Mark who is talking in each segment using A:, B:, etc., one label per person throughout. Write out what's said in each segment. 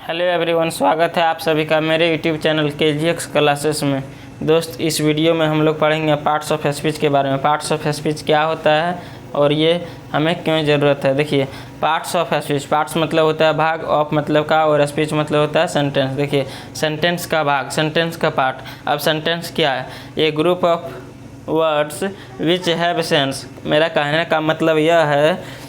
A: Hello everyone, स्वागत है आप सभी का मेरे यूट्यूब चैनल KGX क्लासेस में। दोस्त, इस वीडियो में हम लोग पढ़ेंगे पार्ट्स ऑफ स्पीच के बारे में। पार्ट्स ऑफ स्पीच क्या होता है और ये हमें क्यों ज़रूरत है। देखिए, पार्ट्स ऑफ स्पीच, पार्ट्स मतलब होता है भाग, ऑफ मतलब का, और स्पीच मतलब होता है सेंटेंस। देखिए, सेंटेंस का भाग, सेंटेंस का पार्ट। अब सेंटेंस क्या है? ये group of words which have sense. मेरा कहने का मतलब यह है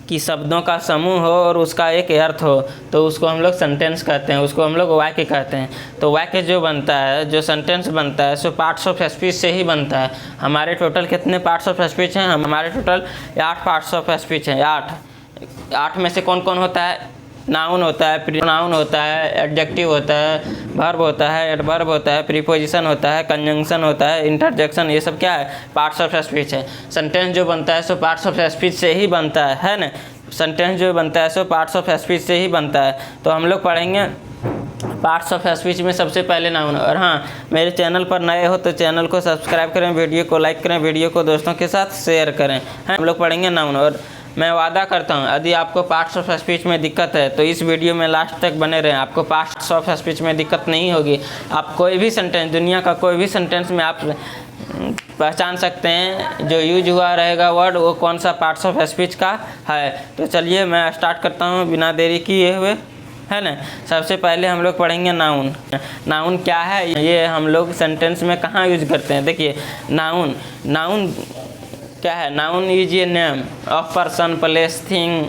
A: कि शब्दों का समूह हो और उसका एक अर्थ हो, तो उसको हम लोग सेंटेंस कहते हैं, उसको हम लोग वाक्य कहते हैं। तो वाक्य जो बनता है, जो सेंटेंस बनता है, सो पार्ट्स ऑफ स्पीच से ही बनता है। हमारे टोटल कितने पार्ट्स ऑफ स्पीच हैं? हमारे टोटल 8 पार्ट्स ऑफ स्पीच हैं। 8 में से कौन कौन होता है? नाउन होता है, प्रोनाउन होता है, एडजेक्टिव होता है, वर्ब होता है, एडवर्ब होता है, प्रीपोजिशन होता है, कंजंक्शन होता है, इंटरजेक्शन। ये सब क्या है? पार्ट्स ऑफ स्पीच है। सेंटेंस जो बनता है सो पार्ट्स ऑफ स्पीच से ही बनता है ना। सेंटेंस जो बनता है सो पार्ट्स ऑफ स्पीच से ही बनता है। तो हम लोग पढ़ेंगे पार्ट्स ऑफ स्पीच में सबसे पहले नाउन। और हाँ, मेरे चैनल पर नए हो तो चैनल को सब्सक्राइब करें, वीडियो को लाइक करें, वीडियो को दोस्तों के साथ शेयर करें। हम लोग पढ़ेंगे नाउन। और मैं वादा करता हूँ, यदि आपको पार्ट्स ऑफ स्पीच में दिक्कत है तो इस वीडियो में लास्ट तक बने रहें। आपको पार्ट्स ऑफ स्पीच में दिक्कत नहीं होगी। आप कोई भी सेंटेंस, दुनिया का कोई भी सेंटेंस में आप पहचान सकते हैं जो यूज हुआ रहेगा वर्ड, वो कौन सा पार्ट्स ऑफ स्पीच का है। तो चलिए मैं स्टार्ट करता हूँ बिना देरी किए हुए, है ना। सबसे पहले हम लोग पढ़ेंगे नाउन। नाउन क्या है, ये हम लोग सेंटेंस में कहाँ यूज करते हैं। देखिए, नाउन क्या है? Noun is a name of person, place, thing,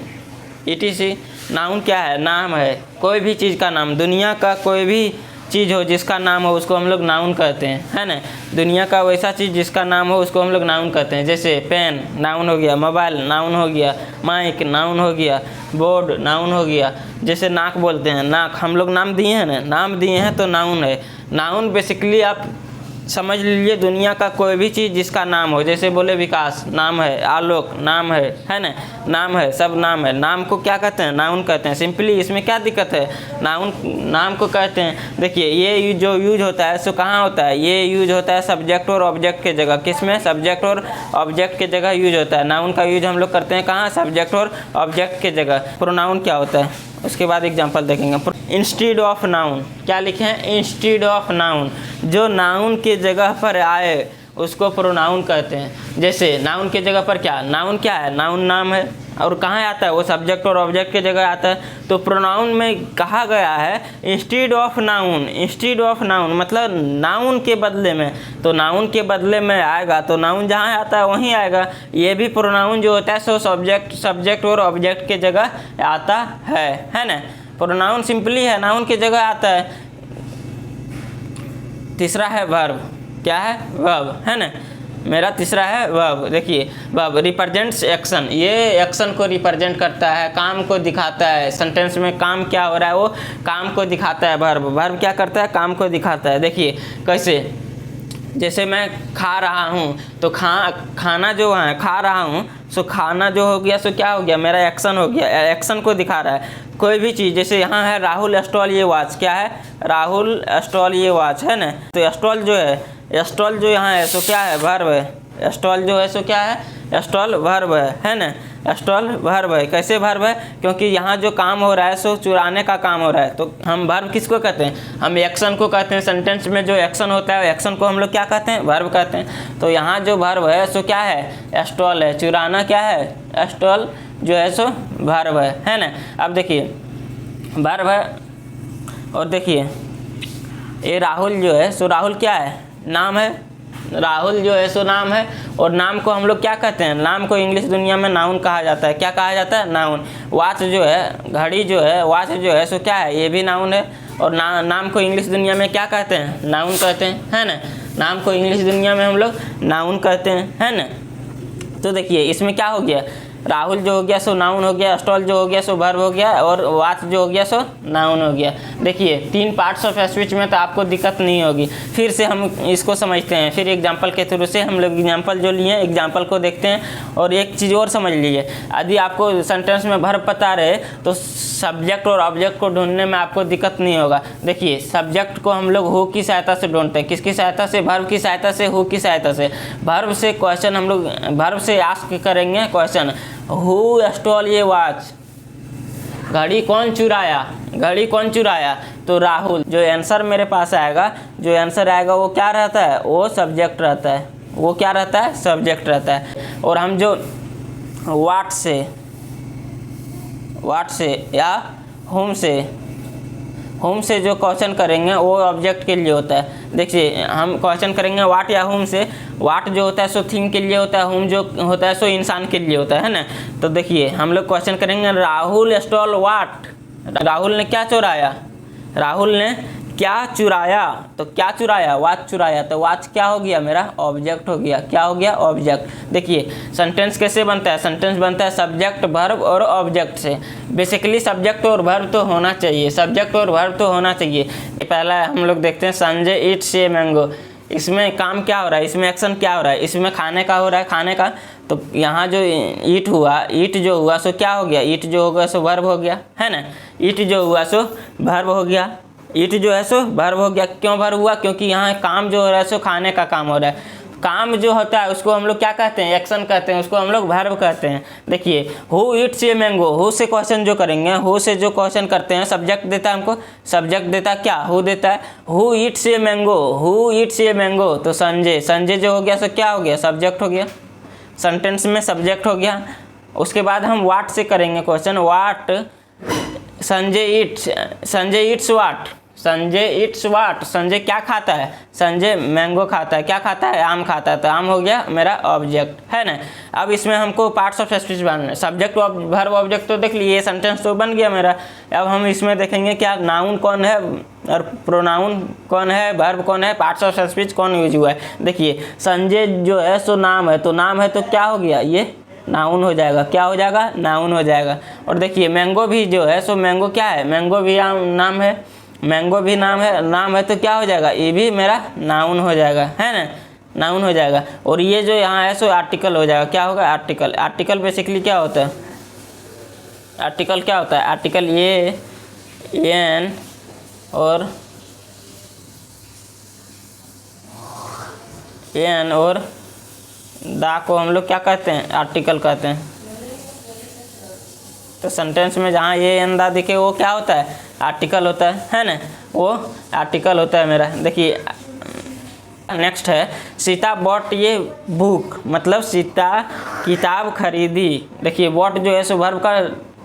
A: etc। Noun क्या है? नाम है। कोई भी चीज़ का नाम, दुनिया का कोई भी चीज़ हो जिसका नाम हो उसको हम लोग नाउन कहते हैं, है ना। दुनिया का वैसा चीज़ जिसका नाम हो उसको हम लोग नाउन कहते हैं। जैसे पेन नाउन हो गया, मोबाइल नाउन हो गया, माइक नाउन हो गया, बोर्ड नाउन हो गया। जैसे नाक बोलते हैं, नाक हम लोग नाम दिए हैं ना, नाम दिए हैं तो नाउन है। नाउन बेसिकली आप समझ लीजिए दुनिया का कोई भी चीज़ जिसका नाम हो। जैसे बोले विकास नाम है, आलोक नाम है ना, नाम है, सब नाम है। नाम को क्या कहते हैं? नाउन कहते हैं। सिंपली इसमें क्या दिक्कत है? नाउन नाम को कहते हैं। देखिए, ये जो यूज होता है सो कहाँ होता है? ये यूज होता है सब्जेक्ट और ऑब्जेक्ट के जगह। किस में? सब्जेक्ट और ऑब्जेक्ट के जगह यूज होता है। नाउन का यूज हम लोग करते हैं कहाँ? सब्जेक्ट और ऑब्जेक्ट के जगह। प्रोनाउन क्या होता है उसके बाद एग्जाम्पल देखेंगे। इंस्टीड ऑफ नाउन, क्या लिखे हैं? Instead of noun. जो नाउन के जगह पर आए उसको प्रोनाउन कहते हैं। जैसे नाउन के जगह पर क्या? नाउन क्या है? नाउन नाम है, और कहाँ आता है? वो सब्जेक्ट और ऑब्जेक्ट के जगह आता है। तो प्रोनाउन में कहा गया है instead of noun. Instead of noun मतलब नाउन के बदले में। तो नाउन के बदले में आएगा तो नाउन जहाँ आता है वहीं आएगा। ये भी प्रोनाउन जो होता है सो सब्जेक्ट और ऑब्जेक्ट के जगह आता है ना। प्रोनाउन सिंपली है, नाउन के जगह आता है। तीसरा है वर्ब। क्या है? वर्ब, है ना। मेरा तीसरा है वर्ब। देखिए, वर्ब रिप्रेजेंट्स एक्शन। ये एक्शन को रिप्रेजेंट करता है, काम को दिखाता है। सेंटेंस में काम क्या हो रहा है वो काम को दिखाता है। वर्ब क्या करता है? काम को दिखाता है। देखिए कैसे, जैसे मैं खा रहा हूँ तो खाना जो है खा रहा हूँ, सो खाना जो हो गया सो क्या हो गया? मेरा एक्शन हो गया, एक्शन को दिखा रहा है। कोई भी चीज़, जैसे यहाँ है राहुल स्टॉल ये वॉच। क्या है? राहुल स्टॉल ये वॉच, है ना। तो स्टॉल जो है, स्टॉल जो यहाँ है सो क्या है? वर्ब है। स्टॉल जो है सो क्या है? स्टॉल वर्ब है ना। स्टॉल वर्ब है। कैसे वर्ब है? क्योंकि यहाँ जो काम हो रहा है सो चुराने का काम हो रहा है। तो हम वर्ब किसको कहते हैं? हम एक्शन को कहते हैं। सेंटेंस में जो एक्शन होता है एक्शन को हम लोग क्या कहते हैं? वर्ब कहते हैं। तो यहाँ जो वर्ब है सो क्या है? स्टॉल है। चुराना क्या है? स्टॉल जो है सो वर्ब है ना। अब देखिए, वर्ब है। और देखिए, ये राहुल जो है सो राहुल क्या है? नाम है। राहुल जो है सो नाम है। और नाम को हम लोग क्या कहते हैं? नाम को इंग्लिश दुनिया में नाउन कहा जाता है। क्या कहा जाता है? नाउन। वॉच जो है, घड़ी जो है, वॉच जो है सो क्या है? ये भी नाउन है। और नाम को इंग्लिश दुनिया में क्या कहते हैं? नाउन कहते हैं, है ना। नाम को इंग्लिश दुनिया में हम लोग नाउन कहते हैं, है ना। तो देखिए, इसमें क्या हो गया? राहुल जो हो गया सो नाउन हो गया, स्टॉल जो हो गया सो वर्ब हो गया, और वॉच जो हो गया सो नाउन हो गया। देखिए, 3 पार्ट्स ऑफ स्पीच में तो आपको दिक्कत नहीं होगी। फिर से हम इसको समझते हैं, फिर एग्जाम्पल के थ्रू से हम लोग एग्जाम्पल जो लिए एग्जाम्पल को देखते हैं। और एक चीज़ और समझ लीजिए, यदि आपको सेंटेंस में वर्ब पता रहे तो सब्जेक्ट और ऑब्जेक्ट को ढूंढने में आपको दिक्कत नहीं होगा। देखिए, सब्जेक्ट को हम लोग हु की सहायता से ढूंढते हैं। किसकी सहायता से? वर्ब की सहायता से, हु की सहायता से। वर्ब से क्वेश्चन हम लोग वर्ब से आस्क करेंगे क्वेश्चन, हु स्टॉल ये वॉच, घड़ी कौन चुराया, घड़ी कौन चुराया, तो राहुल। जो आंसर मेरे पास आएगा, जो आंसर आएगा वो क्या रहता है, वो सब्जेक्ट रहता है, वो क्या रहता है, सब्जेक्ट रहता है। और हम जो व्हाट से या होम से जो क्वेश्चन करेंगे वो ऑब्जेक्ट के लिए होता है। देखिए हम क्वेश्चन करेंगे व्हाट या होम से, व्हाट जो होता है सो थिंग के लिए होता है, होम जो होता है सो इंसान के लिए होता है ना। तो देखिए हम लोग क्वेश्चन करेंगे राहुल स्टॉल व्हाट, राहुल ने क्या चुराया, राहुल ने क्या चुराया, तो क्या चुराया, वॉच चुराया, तो वॉच क्या हो गया, मेरा ऑब्जेक्ट हो गया, क्या हो गया, ऑब्जेक्ट। देखिए सेंटेंस कैसे बनता है, सेंटेंस बनता है सब्जेक्ट वर्ब और ऑब्जेक्ट से। बेसिकली सब्जेक्ट और वर्ब तो होना चाहिए, सब्जेक्ट और वर्ब तो होना चाहिए। पहला हम लोग देखते हैं संजय ईट्स ए मैंगो, इसमें काम क्या हो रहा है, इसमें एक्शन क्या हो रहा है, इसमें खाने का हो रहा है, खाने का। तो यहाँ जो ईट हुआ, ईट जो हुआ सो क्या हो गया, ईट जो होगा सो वर्ब हो गया, है ना। ईट जो हुआ सो वर्ब हो गया, ईट जो है सो वर्ब हो गया। क्यों वर्ब हुआ, क्योंकि यहाँ काम जो हो रहा है सो खाने का काम हो रहा है। काम जो होता है उसको हम लोग क्या कहते हैं, एक्शन कहते हैं, उसको हम लोग वर्ब कहते हैं। देखिए who eats a mango, who से क्वेश्चन जो करेंगे, हु से जो क्वेश्चन करते हैं सब्जेक्ट देता है हमको, सब्जेक्ट देता है क्या, हु देता है। Who eats a mango, who eats a mango, तो संजय, संजय जो हो गया सो क्या हो गया, सब्जेक्ट हो गया, सेंटेंस में सब्जेक्ट हो गया। उसके बाद हम व्हाट से करेंगे question, what Sanjay Yeats what, Sanjay Yeats what, Sanjay क्या खाता है, संजय मैंगो खाता है, क्या खाता है, आम खाता है, तो आम हो गया मेरा ऑब्जेक्ट, है ना। अब इसमें हमको पार्ट्स ऑफ स्पीच बनाना है, सब्जेक्ट वर्ब ऑब्जेक्ट तो देख लिए, सेंटेंस तो बन गया मेरा। अब हम इसमें देखेंगे क्या नाउन कौन है और प्रोनाउन कौन है, वर्ब कौन है, पार्ट्स ऑफ स्पीच कौन यूज हुआ है। देखिए संजय जो है सो नाम है, तो नाम है तो क्या हो गया, ये नाउन हो जाएगा, क्या हो जाएगा, नाउन हो जाएगा। और देखिए मैंगो भी जो है सो मैंगो क्या है, मैंगो भी नाम है, मैंगो भी नाम है तो क्या हो जाएगा, ये भी मेरा नाउन हो जाएगा, है ना, नाउन हो जाएगा। और ये जो यहाँ है सो आर्टिकल हो जाएगा, क्या होगा, आर्टिकल। आर्टिकल बेसिकली क्या होता है, आर्टिकल क्या होता है, आर्टिकल ये एन और दा को हम लोग क्या कहते हैं, आर्टिकल कहते हैं। तो सेंटेंस में जहाँ ये एन दा दिखे वो क्या होता है, आर्टिकल होता है ना, वो आर्टिकल होता है मेरा। देखिए नेक्स्ट है सीता बॉट ये बुक, मतलब सीता किताब खरीदी। देखिए बॉट जो है सो वर्ब का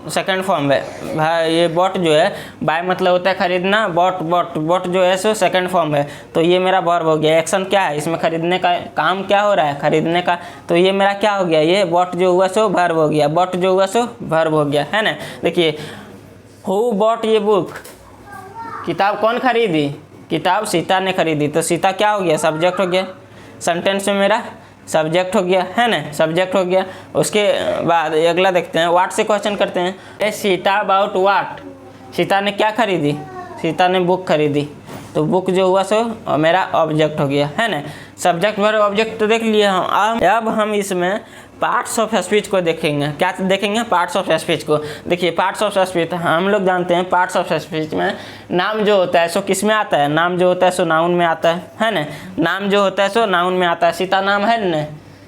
A: सेकंड फॉर्म है भाई, ये बॉट जो है बाय मतलब होता है खरीदना, बॉट जो है सो सेकंड फॉर्म है, तो ये मेरा वर्ब हो गया। एक्शन क्या है, इसमें खरीदने का काम क्या हो रहा है, खरीदने का, तो ये मेरा क्या हो गया, ये बॉट जो हुआ सो वर्ब हो गया, बॉट जो हुआ सो वर्ब हो गया, है ना। देखिए हु बॉट ये बुक, किताब कौन खरीदी, किताब सीता ने खरीदी, तो सीता क्या हो गया, सब्जेक्ट हो गया, सेंटेंस में मेरा सब्जेक्ट हो गया, है ना, सब्जेक्ट हो गया। उसके बाद अगला देखते हैं, व्हाट से क्वेश्चन करते हैं, सीता अबाउट व्हाट, सीता ने क्या खरीदी, सीता ने बुक खरीदी, तो बुक जो हुआ सो मेरा ऑब्जेक्ट हो गया, है ना। सब्जेक्ट वर्ब ऑब्जेक्ट तो देख लिए हम। अब हम इसमें पार्ट्स ऑफ स्पीच को देखेंगे, क्या देखेंगे, पार्ट्स ऑफ स्पीच को। देखिए पार्ट्स ऑफ स्पीच हम लोग जानते हैं, पार्ट्स ऑफ स्पीच में नाम जो होता है सो किस में आता है, नाम जो होता है सो नाउन में आता है ना, नाम जो होता है सो नाउन में आता है। सीता नाम है ना,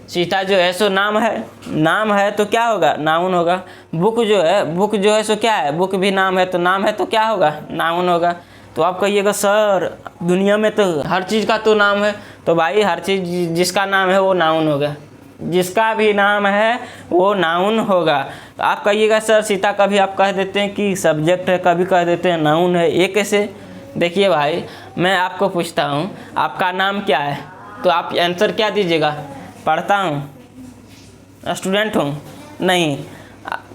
A: सीता जो है सो नाम है तो क्या होगा, नाउन होगा। बुक जो है सो क्या है, बुक भी नाम है, तो नाम है तो क्या होगा, नाउन होगा। तो आप कहिएगा सर दुनिया में तो हर चीज़ का तो नाम है, तो भाई हर चीज़ जिसका नाम है वो नाउन होगा, जिसका भी नाम है वो नाउन होगा। तो आप कहिएगा सर सीता कभी आप कह देते हैं कि सब्जेक्ट है, कभी कह देते हैं नाउन है, ये कैसे। देखिए भाई मैं आपको पूछता हूँ आपका नाम क्या है, तो आप आंसर क्या दीजिएगा, पढ़ता हूँ, स्टूडेंट हूँ, नहीं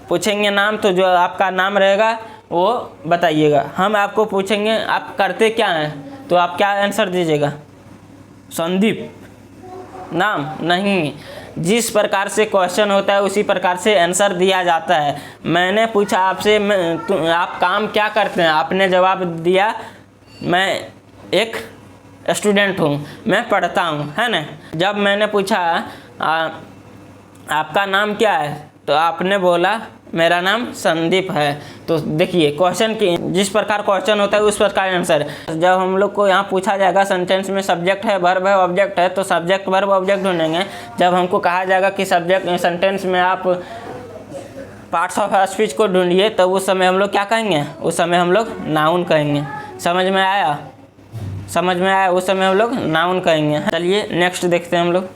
A: पूछेंगे नाम, तो जो आपका नाम रहेगा वो बताइएगा। हम आपको पूछेंगे आप करते क्या हैं, तो आप क्या आंसर दीजिएगा, संदीप, नाम नहीं। जिस प्रकार से क्वेश्चन होता है उसी प्रकार से आंसर दिया जाता है। मैंने पूछा आपसे आप काम क्या करते हैं, आपने जवाब दिया मैं एक स्टूडेंट हूँ, मैं पढ़ता हूँ, है ना। जब मैंने पूछा आपका नाम क्या है, तो आपने बोला मेरा नाम संदीप है। तो देखिए क्वेश्चन की जिस प्रकार क्वेश्चन होता है उस प्रकार आंसर। जब हम लोग को यहाँ पूछा जाएगा सेंटेंस में सब्जेक्ट है, वर्ब है, ऑब्जेक्ट है, तो सब्जेक्ट वर्ब ऑब्जेक्ट ढूंढेंगे। जब हमको कहा जाएगा कि सब्जेक्ट सेंटेंस में आप पार्ट्स ऑफ स्पीच को ढूंढिए, तब उस समय हम लोग क्या कहेंगे, उस समय हम लोग नाउन कहेंगे। समझ में आया, समझ में आया, उस समय हम लोग नाउन कहेंगे। चलिए नेक्स्ट देखते हैं हम लोग।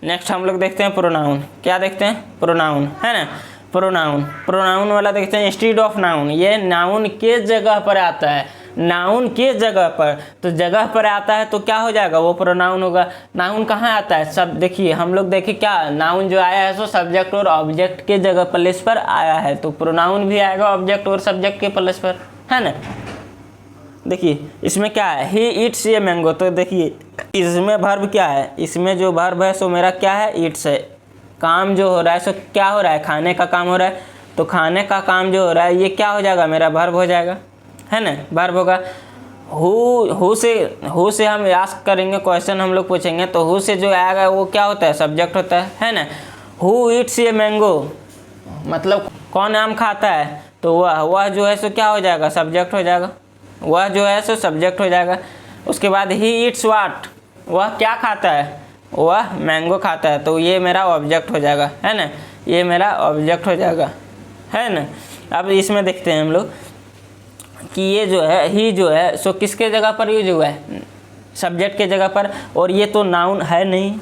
A: नेक्स्ट हम लोग देखते हैं प्रोनाउन। क्या देखते हैं, प्रोनाउन, है ना। प्रोनाउन, प्रोनाउन वाला देखते हैं इंस्टीड ऑफ नाउन। ये नाउन के जगह पर आता है, नाउन के जगह पर, तो जगह पर आता है तो क्या हो जाएगा, वो प्रोनाउन होगा। नाउन कहाँ आता है, सब देखिए हम लोग देखिए क्या, नाउन जो आया है सो सब्जेक्ट और ऑब्जेक्ट के जगह प्लेस पर आया है, तो प्रोनाउन भी आएगा ऑब्जेक्ट और सब्जेक्ट के प्लेस पर, है ना। देखिए इसमें क्या है, ही ईट्स ये मैंगो, तो देखिए इसमें वर्ब क्या है, इसमें जो वर्ब है सो मेरा क्या है, ईट्स है। काम जो हो रहा है सो क्या हो रहा है, खाने का काम हो रहा है, तो खाने का काम जो हो रहा है ये क्या हो जाएगा, मेरा वर्ब हो जाएगा, है ना, वर्ब होगा। हु से हम आस्क करेंगे, क्वेश्चन हम लोग पूछेंगे, तो हु से जो आएगा वो क्या होता है, सब्जेक्ट होता है ना। हु ईट्स ये मैंगो, मतलब कौन आम खाता है, तो वह जो है सो क्या हो जाएगा, सब्जेक्ट हो जाएगा, वह जो है सो सब्जेक्ट हो जाएगा। उसके बाद ही ईट्स वाट, वह क्या खाता है, वह मैंगो खाता है, तो ये मेरा ऑब्जेक्ट हो जाएगा, है ना, ये मेरा ऑब्जेक्ट हो जाएगा, है ना। अब इसमें देखते हैं हम लोग कि ये जो है ही जो है सो किसके जगह पर यूज हुआ है, सब्जेक्ट के जगह पर, और ये तो नाउन है नहीं,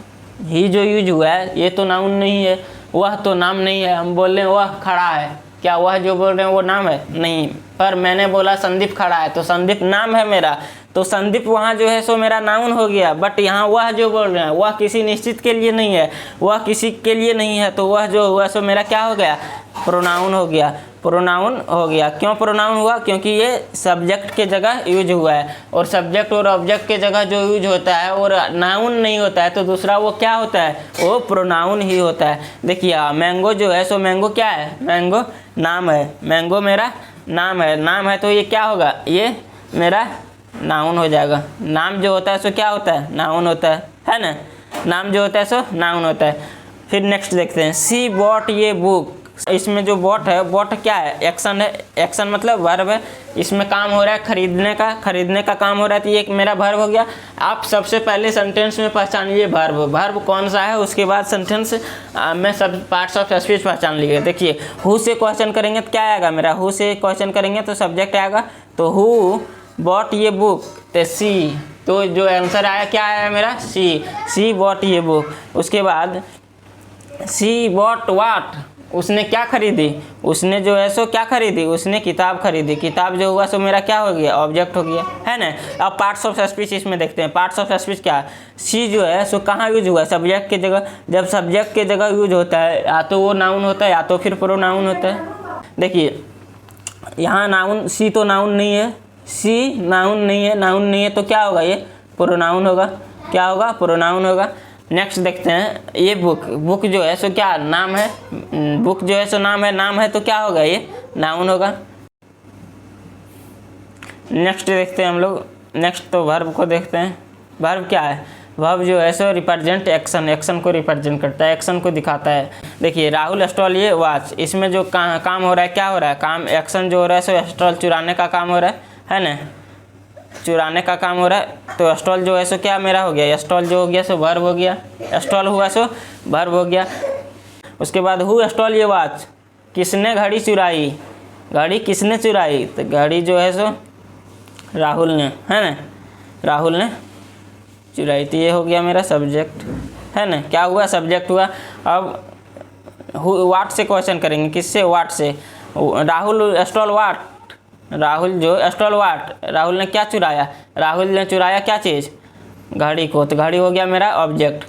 A: ही जो यूज हुआ है ये तो नाउन नहीं है, वह तो नाम नहीं है। हम बोल रहे हैं वह खड़ा है, क्या वह जो बोल रहे हैं वो नाम है, नहीं। पर मैंने बोला संदीप खड़ा है, तो संदीप नाम है मेरा, तो संदीप वहाँ जो है सो मेरा नाउन हो गया। बट यहाँ वह जो बोल रहे हैं वह किसी निश्चित के लिए नहीं है, वह किसी के लिए नहीं है, तो वह जो हुआ सो मेरा क्या हो गया, प्रोनाउन हो गया, प्रोनाउन हो गया। क्यों प्रोनाउन हुआ, क्योंकि ये सब्जेक्ट के जगह यूज हुआ है, और सब्जेक्ट और ऑब्जेक्ट के जगह जो यूज होता है और नाउन नहीं होता है, तो दूसरा वो क्या होता है, वो प्रोनाउन ही होता है। देखिए मैंगो जो है सो मैंगो क्या है, मैंगो नाम है, मैंगो मेरा नाम है, नाम है तो ये क्या होगा, ये मेरा नाउन हो जाएगा। नाम जो होता है सो क्या होता है, नाउन होता है ना, नाम जो होता है सो नाउन होता है। फिर नेक्स्ट देखते हैं, सी बॉट ये बुक, इसमें जो बॉट है, बॉट क्या है, एक्शन है, एक्शन मतलब वर्ब है, इसमें काम हो रहा है खरीदने का, खरीदने का काम हो रहा है, तो ये एक मेरा वर्ब हो गया। आप सबसे पहले सेंटेंस में पहचानिए वर्ब, वर्ब कौन सा है, उसके बाद सेंटेंस में सब पार्ट्स ऑफ स्पीच पहचान लीजिए। देखिए हु से क्वेश्चन करेंगे तो क्या आएगा मेरा, हु से क्वेश्चन करेंगे तो सब्जेक्ट आएगा, तो हु बॉट ये बुक, तो सी, तो जो आंसर आया क्या आया मेरा, सी, सी बॉट ये बुक। उसके बाद सी बॉट वाट, उसने क्या खरीदी, उसने जो है सो क्या खरीदी, उसने किताब खरीदी, किताब जो हुआ सो मेरा क्या हो गया, ऑब्जेक्ट हो गया, है ना। अब पार्ट्स ऑफ स्पीच इसमें देखते हैं, पार्ट्स ऑफ स्पीच क्या है, सी जो है सो कहाँ यूज हुआ है, सब्जेक्ट के जगह। जब सब्जेक्ट के जगह यूज होता है या तो वो नाउन होता है या तो फिर प्रोनाउन होता है। देखिए यहाँ नाउन, सी तो नाउन नहीं है, सी नाउन नहीं है, नाउन नहीं है तो क्या होगा, ये प्रोनाउन होगा, क्या होगा, प्रोनाउन होगा। नेक्स्ट देखते हैं, ये बुक, बुक जो है सो क्या नाम है, बुक जो है सो नाम है, नाम है तो क्या होगा, ये नाउन होगा। नेक्स्ट देखते हैं हम लोग, नेक्स्ट तो वर्ब को देखते हैं। वर्ब क्या है, वर्ब जो है सो रिप्रेजेंट एक्शन, एक्शन को रिप्रेजेंट करता है, एक्शन को दिखाता है। देखिए राहुल स्टॉल ये वॉच, इसमें जो काम हो रहा है, क्या हो रहा है, काम, एक्शन जो हो रहा है सो स्टॉल चुराने का काम हो रहा है ना, चुराने का काम हो रहा है, तो स्टॉल जो है सो क्या मेरा हो गया, स्टॉल जो हो गया सो वर्ब हो गया, स्टॉल हुआ सो वर्ब हो गया। उसके बाद हु स्टॉल ये वॉच, किसने घड़ी चुराई, घड़ी किसने चुराई, तो घड़ी जो है सो राहुल ने, है ना, राहुल ने चुराई, तो ये हो गया मेरा सब्जेक्ट, है ना, क्या हुआ, सब्जेक्ट हुआ। अब वाट से क्वेश्चन करेंगे, किससे, वाट से, राहुल स्टॉल वाट, राहुल जो स्टॉल वाट, राहुल ने क्या चुराया, राहुल ने चुराया क्या चीज़, घड़ी को, तो घड़ी हो गया मेरा ऑब्जेक्ट।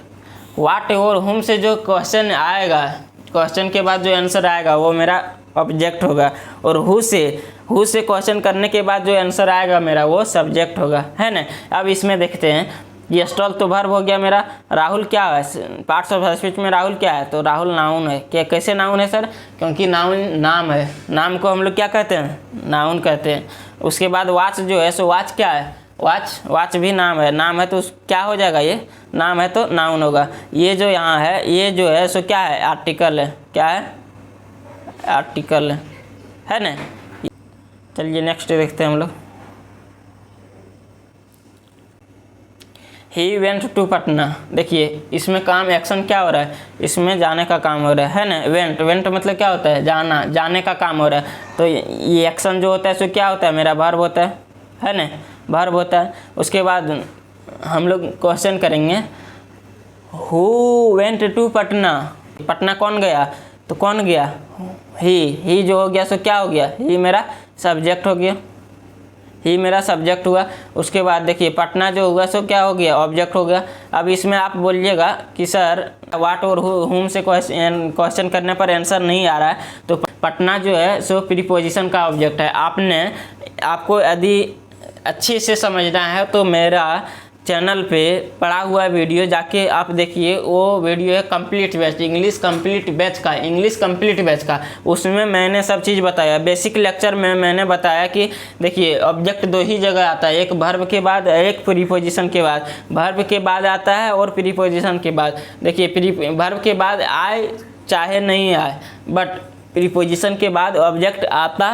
A: वाट और हुम से जो क्वेश्चन आएगा, क्वेश्चन के बाद जो आंसर आएगा वो मेरा ऑब्जेक्ट होगा, और हु से क्वेश्चन करने के बाद जो आंसर आएगा मेरा वो सब्जेक्ट होगा, है ना। अब इसमें देखते हैं, ये स्टॉल तो वर्ब हो गया मेरा, राहुल क्या है, पार्ट्स ऑफ स्पीच में राहुल क्या है, तो राहुल नाउन है। क्या, कैसे नाउन है सर, क्योंकि नाउन नाम है, नाम को हम लोग क्या कहते हैं, नाउन कहते हैं। उसके बाद वाच जो है सो वाच क्या है, वाच भी नाम है, नाम है तो क्या हो जाएगा, ये नाम है तो नाउन होगा। ये जो यहाँ है ये जो है सो क्या है, आर्टिकल है, क्या है, आर्टिकल है ना। चलिए नेक्स्ट देखते हैं हम लोग, ही वेंट टू पटना। देखिए इसमें काम एक्शन क्या हो रहा है, इसमें जाने का काम हो रहा है ना। वेंट, वेंट मतलब क्या होता है, जाना, जाने का काम हो रहा है। तो ये एक्शन जो होता है सो क्या होता है, मेरा वर्ब होता है ना, वर्ब होता है। उसके बाद हम लोग क्वेश्चन करेंगे, who went to Patna. Patna कौन गया, तो कौन गया, ही जो हो गया सो क्या हो गया, ही मेरा सब्जेक्ट हो गया, ही मेरा सब्जेक्ट हुआ। उसके बाद देखिए पटना जो हुआ सो क्या हो गया, ऑब्जेक्ट हो गया। अब इसमें आप बोलिएगा कि सर वाट और हुम से क्वेश्चन करने पर आंसर नहीं आ रहा है, तो पटना जो है सो प्रीपोजिशन का ऑब्जेक्ट है। आपको यदि अच्छे से समझना है तो मेरा चैनल पे पड़ा हुआ वीडियो जाके आप देखिए, वो वीडियो है complete batch, English complete batch का, इंग्लिश कंप्लीट बैच का। उसमें मैंने सब चीज़ बताया। बेसिक लेक्चर में मैंने बताया कि देखिए ऑब्जेक्ट दो ही जगह आता है, एक वर्ब के बाद, एक प्रीपोजिशन के बाद। वर्ब के बाद आता है और प्रीपोजिशन के बाद। देखिए वर्ब के बाद आए चाहे नहीं आए, बट प्रीपोजिशन के बाद ऑब्जेक्ट आता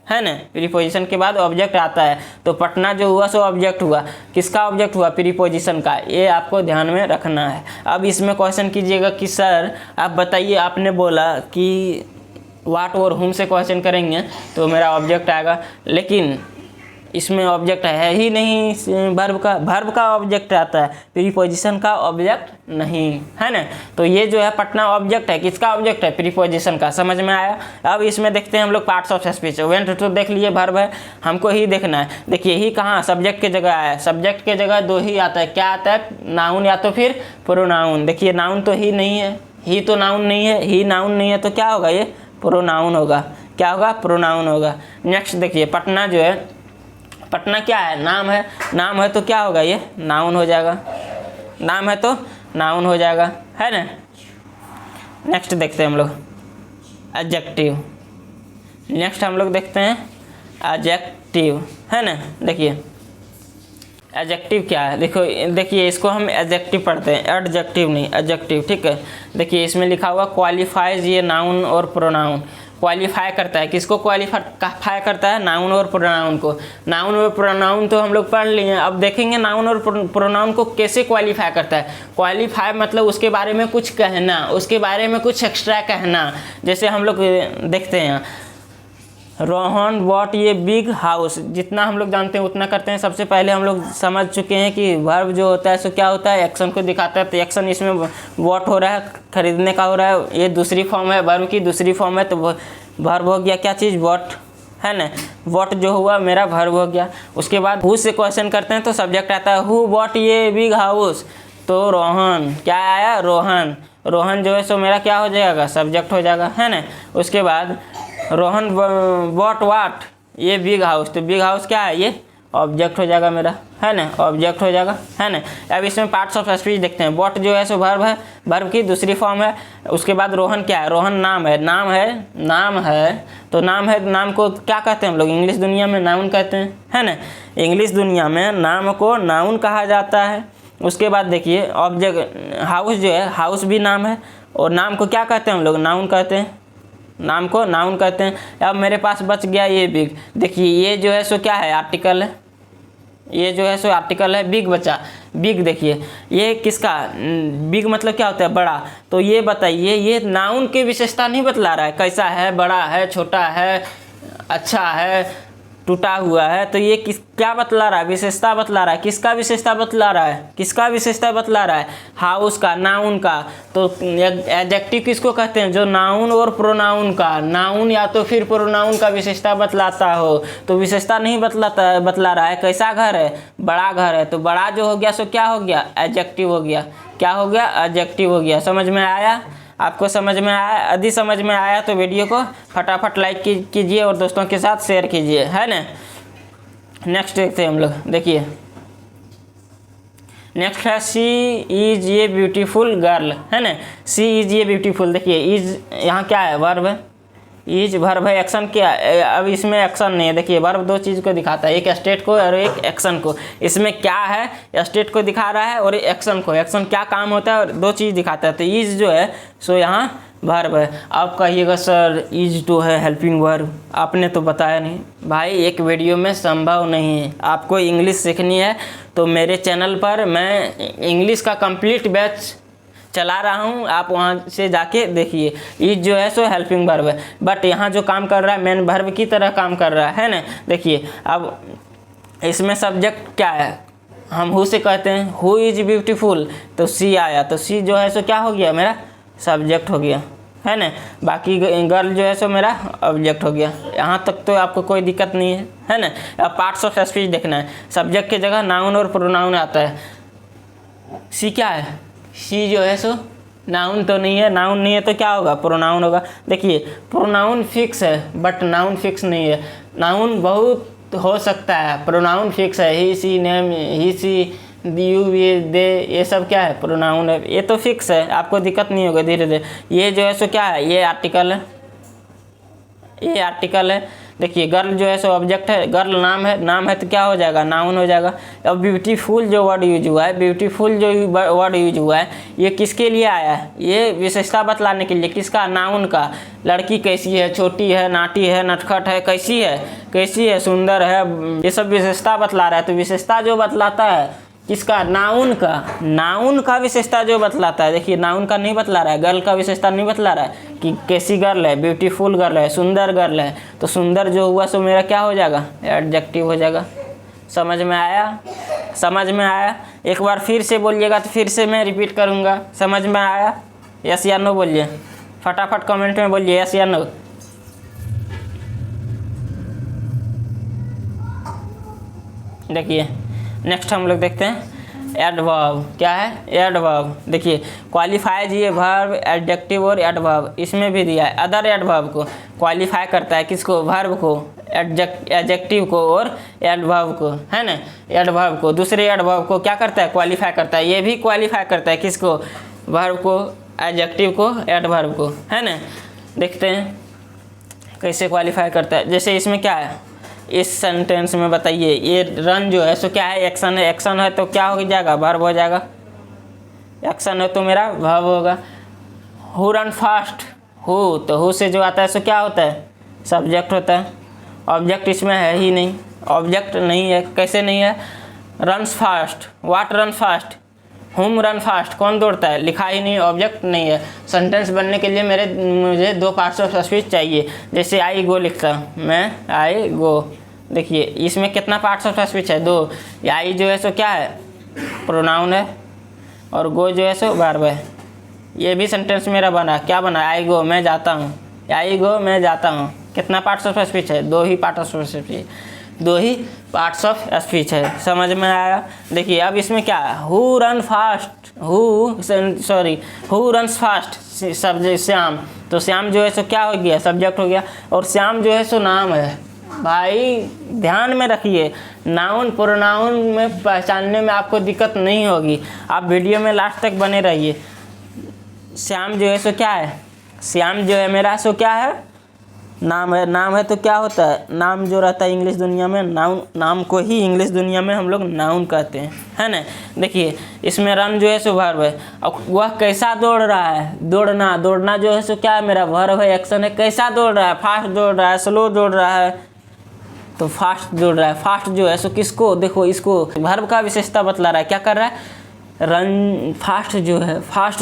A: है ना, प्रीपोजिशन के बाद ऑब्जेक्ट आता है। तो पटना जो हुआ सो ऑब्जेक्ट हुआ, किसका ऑब्जेक्ट हुआ, प्रीपोजिशन का। ये आपको ध्यान में रखना है। अब इसमें क्वेश्चन कीजिएगा कि सर आप बताइए, आपने बोला कि वाट और हुम से क्वेश्चन करेंगे तो मेरा ऑब्जेक्ट आएगा, लेकिन इसमें ऑब्जेक्ट है ही नहीं, वर्ब का ऑब्जेक्ट आता है, प्रीपोजिशन का ऑब्जेक्ट नहीं, है ना। तो ये जो है पटना ऑब्जेक्ट है, किसका ऑब्जेक्ट है, प्रीपोजिशन का। समझ में आया। अब इसमें देखते हैं हम लोग पार्ट्स ऑफ स्पीच। वेंट तो देख लिए, वर्ब है, हमको ही देखना है। देखिए ही कहाँ, सब्जेक्ट की जगह आया, सब्जेक्ट की जगह दो ही आता है, क्या आता है, नाउन या तो फिर प्रोनाउन। देखिए नाउन तो ही नहीं है, ही तो नाउन नहीं है, ही नाउन नहीं है, तो क्या होगा, ये प्रोनाउन होगा। क्या होगा, प्रोनाउन होगा। नेक्स्ट देखिए पटना जो है, पटना क्या है, नाम है, नाम है तो क्या होगा, ये नाउन हो जाएगा, नाम है तो नाउन हो जाएगा, है ना। नेक्स्ट देखते हैं हम लोग एडजेक्टिव। नेक्स्ट हम लोग देखते हैं एडजेक्टिव, है ना। देखिए एडजेक्टिव क्या है, देखिए इसको हम एडजेक्टिव पढ़ते हैं, एडजेक्टिव नहीं, एडजेक्टिव, ठीक है। देखिए इसमें लिखा हुआ क्वालिफाइज, ये नाउन और प्रोनाउन क्वालिफाई करता है। किसको क्वालिफाई करता है, नाउन और प्रोनाउन को। नाउन और प्रोनाउन तो हम लोग पढ़ लिए। अब देखेंगे नाउन और प्रोनाउन को कैसे क्वालिफाई करता है। क्वालिफाई मतलब उसके बारे में कुछ कहना, उसके बारे में कुछ एक्स्ट्रा कहना। जैसे हम लोग देखते हैं, रोहन बॉट ये बिग हाउस। जितना हम लोग जानते हैं उतना करते हैं। सबसे पहले हम लोग समझ चुके हैं कि वर्ब जो होता है सो क्या होता है, एक्शन को दिखाता है। तो एक्शन इसमें बॉट हो रहा है, खरीदने का हो रहा है, ये दूसरी फॉर्म है, वर्ब की दूसरी फॉर्म है, तो वर्ब हो गया क्या चीज़, बॉट, है ना। बॉट जो हुआ मेरा वर्ब हो गया। उसके बाद हु से क्वेश्चन करते हैं तो सब्जेक्ट आता है, हु बॉट ये बिग हाउस, तो रोहन, क्या आया, रोहन। रोहन जो है सो मेरा क्या हो जाएगा, सब्जेक्ट हो जाएगा, है ना। उसके बाद रोहन बॉट वाट ये बिग हाउस, तो बिग हाउस क्या है, ये ऑब्जेक्ट हो जाएगा मेरा, है ना, ऑब्जेक्ट हो जाएगा, है ना। अब इसमें पार्ट्स ऑफ स्पीच देखते हैं। बॉट जो है सो वर्ब है, वर्ब की दूसरी फॉर्म है। उसके बाद रोहन क्या है, रोहन नाम है, नाम है, नाम है, तो नाम है, नाम को क्या कहते हैं हम लोग, इंग्लिश दुनिया में नाउन कहते हैं, है ना। इंग्लिश दुनिया में नाम को नाउन कहा जाता है। उसके बाद देखिए ऑब्जेक्ट, हाउस जो है, हाउस भी नाम है, और नाम को क्या कहते हैं हम लोग, नाउन कहते हैं, नाम को नाउन कहते हैं। अब मेरे पास बच गया ये बिग। देखिए ये जो है सो क्या है, आर्टिकल है, ये जो है सो आर्टिकल है, बिग बचा, बिग। देखिए ये किसका, बिग मतलब क्या होता है, बड़ा। तो ये बताइए, ये नाउन की विशेषता नहीं बतला रहा है, कैसा है, बड़ा है, छोटा है, अच्छा है, टूटा हुआ है। तो ये क्या बतला रहा है, विशेषता बतला रहा है। किसका विशेषता बतला रहा है, किसका विशेषता बतला रहा है, हाउस का, नाउन का। तो एडजेक्टिव किसको कहते हैं, जो नाउन और प्रोनाउन का, नाउन या तो फिर प्रोनाउन का विशेषता बतलाता हो। तो विशेषता नहीं बतला रहा है, कैसा घर है, बड़ा घर है। तो बड़ा जो हो गया सो क्या हो गया, एडजेक्टिव हो गया। क्या हो गया, एडजेक्टिव हो गया। समझ में आया, आपको समझ में आया। यदि समझ में आया तो वीडियो को फटाफट लाइक कीजिए और दोस्तों के साथ शेयर कीजिए, है ना। नेक्स्ट देखते हैं हम लोग। देखिए नेक्स्ट है she is a beautiful girl, है ना। She is a beautiful. देखिए इज यहाँ क्या है, वर्ब है, इज वर्ब है, एक्शन क्या है, अब इसमें एक्शन नहीं है। देखिए वर्ब दो चीज़ को दिखाता है, एक स्टेट को और एक एक्शन को। इसमें क्या है, स्टेट को दिखा रहा है और एक्शन को, एक्शन क्या काम होता है और दो चीज़ दिखाता है। तो इज जो है सो यहाँ वर्ब है। आप कहिएगा सर इज टू है हेल्पिंग वर्ब, आपने तो बताया नहीं। भाई एक वीडियो में संभव नहीं है। आपको इंग्लिश सीखनी है तो मेरे चैनल पर मैं इंग्लिश का कंप्लीट बैच चला रहा हूँ, आप वहाँ से जाके देखिए। इज जो है सो हेल्पिंग वर्ब है, बट यहाँ जो काम कर रहा है मेन वर्ब की तरह काम कर रहा है ना। देखिए अब इसमें सब्जेक्ट क्या है, हम हु से कहते हैं हु इज ब्यूटीफुल, तो सी आया, तो सी जो है सो क्या हो गया, मेरा सब्जेक्ट हो गया, है ना। बाकी गर्ल जो है सो मेरा ऑब्जेक्ट हो गया। यहाँ तक तो आपको कोई दिक्कत नहीं है ना। अब पार्ट्स ऑफ स्पीच देखना है, सब्जेक्ट की जगह नाउन और प्रोनाउन आता है। सी क्या है, सी जो है सो नाउन तो नहीं है, नाउन नहीं है तो क्या होगा, प्रोनाउन होगा। देखिए प्रोनाउन फिक्स है बट नाउन फिक्स नहीं है। नाउन बहुत हो सकता है, प्रोनाउन फिक्स है। He she name, he she you we they, ये सब क्या है, प्रोनाउन है, ये तो फिक्स है, आपको दिक्कत नहीं होगा धीरे धीरे। ये जो है सो क्या है, ये आर्टिकल है, ये आर्टिकल है। देखिए गर्ल जो है सो ऑब्जेक्ट है, गर्ल नाम है, नाम है तो क्या हो जाएगा, नाउन हो जाएगा। अब ब्यूटीफुल जो वर्ड यूज हुआ है, ब्यूटीफुल जो वर्ड यूज हुआ है, ये किसके लिए आया है, ये विशेषता बतलाने के लिए, किसका, नाउन का। लड़की कैसी है, छोटी है, नाटी है, नटखट है, कैसी है, सुंदर है, ये सब विशेषता बतला रहा है। तो विशेषता जो बतलाता है किसका, नाउन का विशेषता जो बतलाता है। देखिए नाउन का नहीं बतला रहा है, गर्ल का विशेषता नहीं बतला रहा है कि कैसी गर्ल है, ब्यूटीफुल गर्ल है, सुंदर गर्ल है। तो सुंदर जो हुआ सो मेरा क्या हो जाएगा, एडजेक्टिव हो जाएगा। समझ में आया। एक बार फिर से बोलिएगा तो फिर से मैं रिपीट करूँगा। समझ में आया, यस या नो बोलिए, फटाफट कमेंट में बोलिए यस या नो। देखिए नेक्स्ट हम लोग देखते हैं एडवर्ब। क्या है, एडवर्ब। देखिए क्वालिफाई जी वर्ब, एडजेक्टिव और एडवर्ब, इसमें भी दिया है। अदर एडवर्ब को क्वालिफाई करता है, किसको, वर्ब को, एडजेक्टिव को और एडवर्ब को, है ना। एडवर्ब को, दूसरे एडवर्ब को क्या करता है, क्वालिफाई करता है। ये भी क्वालिफाई करता है, किसको, वर्ब को, एडजेक्टिव को, एडवर्ब को, है ना। देखते हैं कैसे क्वालिफाई करता है। जैसे इसमें क्या है, इस सेंटेंस में बताइए, ये रन जो है सो क्या है, एक्शन है। एक्शन है तो क्या हो जाएगा, वर्ब हो जाएगा। एक्शन है तो मेरा वर्ब होगा। हु रन फास्ट, हु, तो हु से जो आता है सो क्या होता है, सब्जेक्ट होता है। ऑब्जेक्ट इसमें है ही नहीं, ऑब्जेक्ट नहीं है। कैसे नहीं है, runs fast, what run fast, हुम रन फास्ट, कौन दौड़ता है, लिखा ही नहीं, ऑब्जेक्ट नहीं है। सेंटेंस बनने के लिए मुझे 2 पार्ट्स ऑफ स्पीच चाहिए। जैसे आई गो लिखता हूँ मैं, आई गो, देखिए इसमें कितना पार्ट्स ऑफ स्पीच है, 2। आई जो है सो क्या है, प्रोनाउन है, और गो जो है सो वर्ब है। ये भी सेंटेंस मेरा बना, क्या बना, आई गो मैं जाता हूँ, आई गो मैं जाता हूँ। कितना पार्ट्स ऑफ स्पीच है, 2 ही पार्ट्स ऑफ स्पीच, 2 ही पार्ट्स ऑफ स्पीच है। समझ में आया। देखिए अब इसमें क्या है, who run fast, who runs fast, subject Shyam, तो श्याम जो है सो क्या हो गया, सब्जेक्ट हो गया। और श्याम जो है सो नाम है। भाई ध्यान में रखिए, नाउन प्रोनाउन में पहचानने में आपको दिक्कत नहीं होगी, आप वीडियो में लास्ट तक बने रहिए। श्याम जो है सो क्या है, श्याम जो है मेरा सो क्या है, नाम है। नाम है तो क्या होता है, नाम जो रहता है इंग्लिश दुनिया में, नाम को ही इंग्लिश दुनिया में हम लोग नाउन कहते हैं, है ना। देखिए इसमें रन जो है सो वर्ब है। अब वह कैसा दौड़ रहा है, दौड़ना जो है सो क्या है, मेरा वर्ब है, एक्शन है। कैसा दौड़ रहा है, फास्ट दौड़ रहा है, स्लो दौड़ रहा है, तो फास्ट दौड़ रहा है। फास्ट जो है सो किसको, देखो इसको वर्ब का विशेषता बतला रहा है, क्या कर रहा है, रन। फास्ट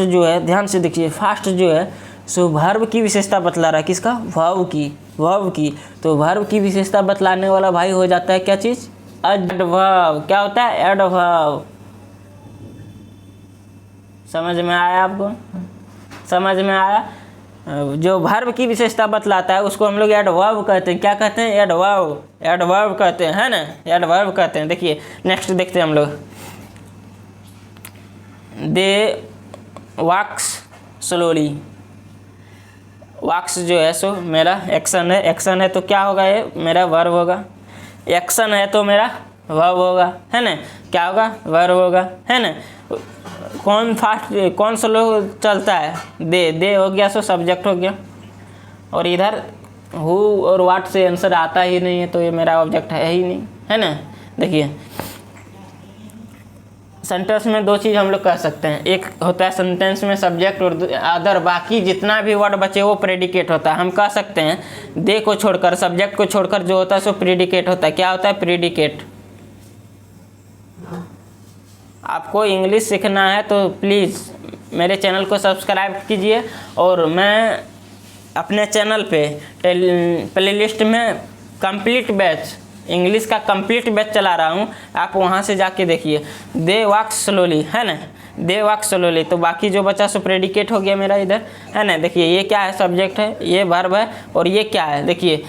A: जो है ध्यान से देखिए, फास्ट जो है सो वर्ब की विशेषता बतला रहा है, किसका, वर्ब की। तो वर्ब की विशेषता बतलाने वाला भाई हो जाता है क्या चीज़, एडवर्ब। क्या होता है, एडवर्ब। समझ में आया आपको, समझ में आया। जो वर्ब की विशेषता बतलाता है उसको हम लोग एडवर्ब कहते हैं। क्या कहते हैं, एडवर्ब कहते हैं, है ना, एडवर्ब कहते हैं। देखिए नेक्स्ट देखते हैं हम लोग, दे वॉक्स स्लोली। वॉक्स जो है सो मेरा एक्शन है, एक्शन है तो क्या होगा, ये मेरा वर्ब होगा। एक्शन है तो मेरा वर्ब होगा, है ना, क्या होगा, वर्ब होगा, है ना। कौन फास्ट, कौन स्लो चलता है, दे हो गया सो सब्जेक्ट हो गया। और इधर हु और व्हाट से आंसर आता ही नहीं है, तो ये मेरा ऑब्जेक्ट है ही नहीं, है ना। देखिए सेंटेंस में दो चीज़ हम लोग कह सकते हैं, एक होता है सेंटेंस में सब्जेक्ट और अदर, बाकी जितना भी वर्ड बचे वो प्रेडिकेट होता है। हम कह सकते हैं दे को छोड़कर, सब्जेक्ट को छोड़कर जो होता है सो प्रेडिकेट होता है। क्या होता है? प्रेडिकेट। आपको इंग्लिश सीखना है तो प्लीज़ मेरे चैनल को सब्सक्राइब कीजिए, और मैं अपने चैनल पे प्लेलिस्ट में कंप्लीट बैच, इंग्लिश का कंप्लीट बैच चला रहा हूँ, आप वहाँ से जाके देखिए। दे वॉक स्लोली, है ना, दे वॉक स्लोली। तो बाकी जो बचा सो प्रेडिकेट हो गया मेरा इधर, है ना। देखिए ये क्या है? सब्जेक्ट है, ये वर्ब है, और ये क्या है? देखिए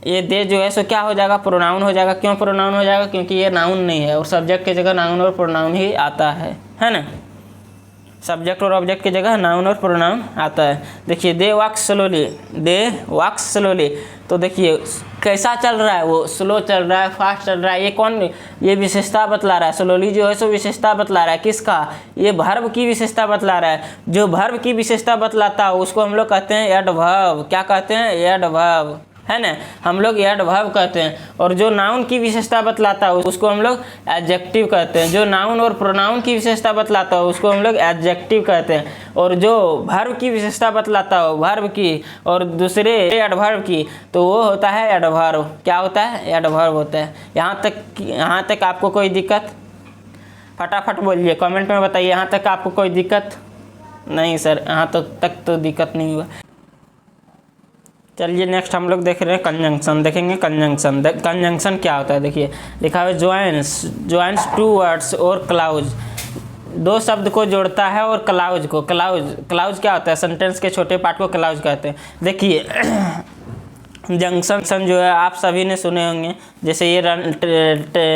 A: ये दे जो है सो क्या हो जाएगा? प्रोनाउन हो जाएगा। क्यों प्रोनाउन हो जाएगा? क्योंकि ये नाउन नहीं है, और सब्जेक्ट की जगह नाउन और प्रोनाउन ही आता है ना। सब्जेक्ट और ऑब्जेक्ट की जगह नाउन और प्रोनाउन आता है। देखिए they walk slowly, they walk slowly. तो देखिए कैसा चल रहा है वो? स्लो चल रहा है, फास्ट चल रहा है। ये कौन? ये विशेषता बतला रहा है। स्लोली जो है सो विशेषता बतला रहा है। किसका? ये वर्ब की विशेषता बतला रहा है। जो वर्ब की विशेषता बतलाता है उसको हम लोग कहते हैं एडवर्ब। क्या कहते हैं? एडवर्ब, है ना, हम लोग एडवर्ब कहते हैं। और जो नाउन की विशेषता बतलाता है उसको हम लोग एडजेक्टिव कहते हैं। जो नाउन और प्रोनाउन की विशेषता बतलाता है उसको हम लोग एडजेक्टिव कहते हैं। और जो वर्ब की विशेषता बतलाता है, वर्ब की और दूसरे एडवर्ब की, तो वो होता है एडवर्ब। क्या होता है? एडवर्ब होता है। यहाँ तक आपको कोई दिक्कत? फटाफट बोलिए, कमेंट में बताइए। यहाँ तक आपको कोई दिक्कत? नहीं सर, यहाँ तक तो दिक्कत नहीं हुआ। चलिए नेक्स्ट हम लोग देख रहे हैं कंजंक्शन। देखेंगे कंजंक्शन। कंजंक्शन क्या होता है? देखिए लिखा हुआ है ज्वाइंस टू वर्ड्स और क्लाउज, दो शब्द को जोड़ता है और क्लाउज को। क्लाउज क्या होता है? सेंटेंस के छोटे पार्ट को क्लाउज कहते हैं। देखिए जंक्शन जो है आप सभी ने सुने होंगे, जैसे ये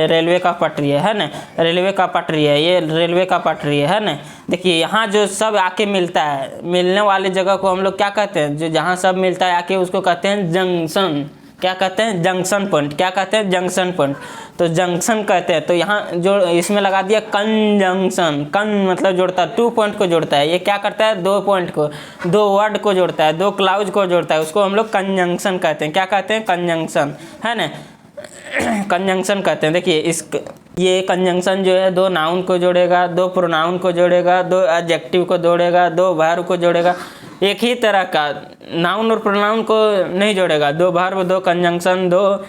A: रेलवे का पटरी है ना, रेलवे का पटरी है, ये रेलवे का पटरी है ना। देखिए यहाँ जो सब आके मिलता है, मिलने वाली जगह को हम लोग क्या कहते हैं? जो जहाँ सब मिलता है आके उसको कहते हैं जंक्शन। क्या कहते हैं? Junction point. क्या कहते हैं? Junction point. तो जंक्शन कहते हैं। तो यहाँ जो इसमें लगा दिया कंजंक्शन। कन मतलब जोड़ता है, 2 पॉइंट को जोड़ता है। ये क्या करता है? 2 पॉइंट को, 2 वर्ड को जोड़ता है, 2 क्लाउज को जोड़ता है। उसको हम लोग कंजंक्शन कहते हैं। क्या कहते हैं? कंजंक्शन, है ना, कंजंक्शन कहते हैं। देखिए ये कंजंक्शन जो है 2 नाउन को जोड़ेगा, 2 प्रोनाउन को जोड़ेगा, 2 एडजेक्टिव को जोड़ेगा, 2 वर्ब को जोड़ेगा। एक ही तरह का नाउन और प्रोनाउन को नहीं जोड़ेगा। 2 वर्ब, 2 कंजंक्शन, 2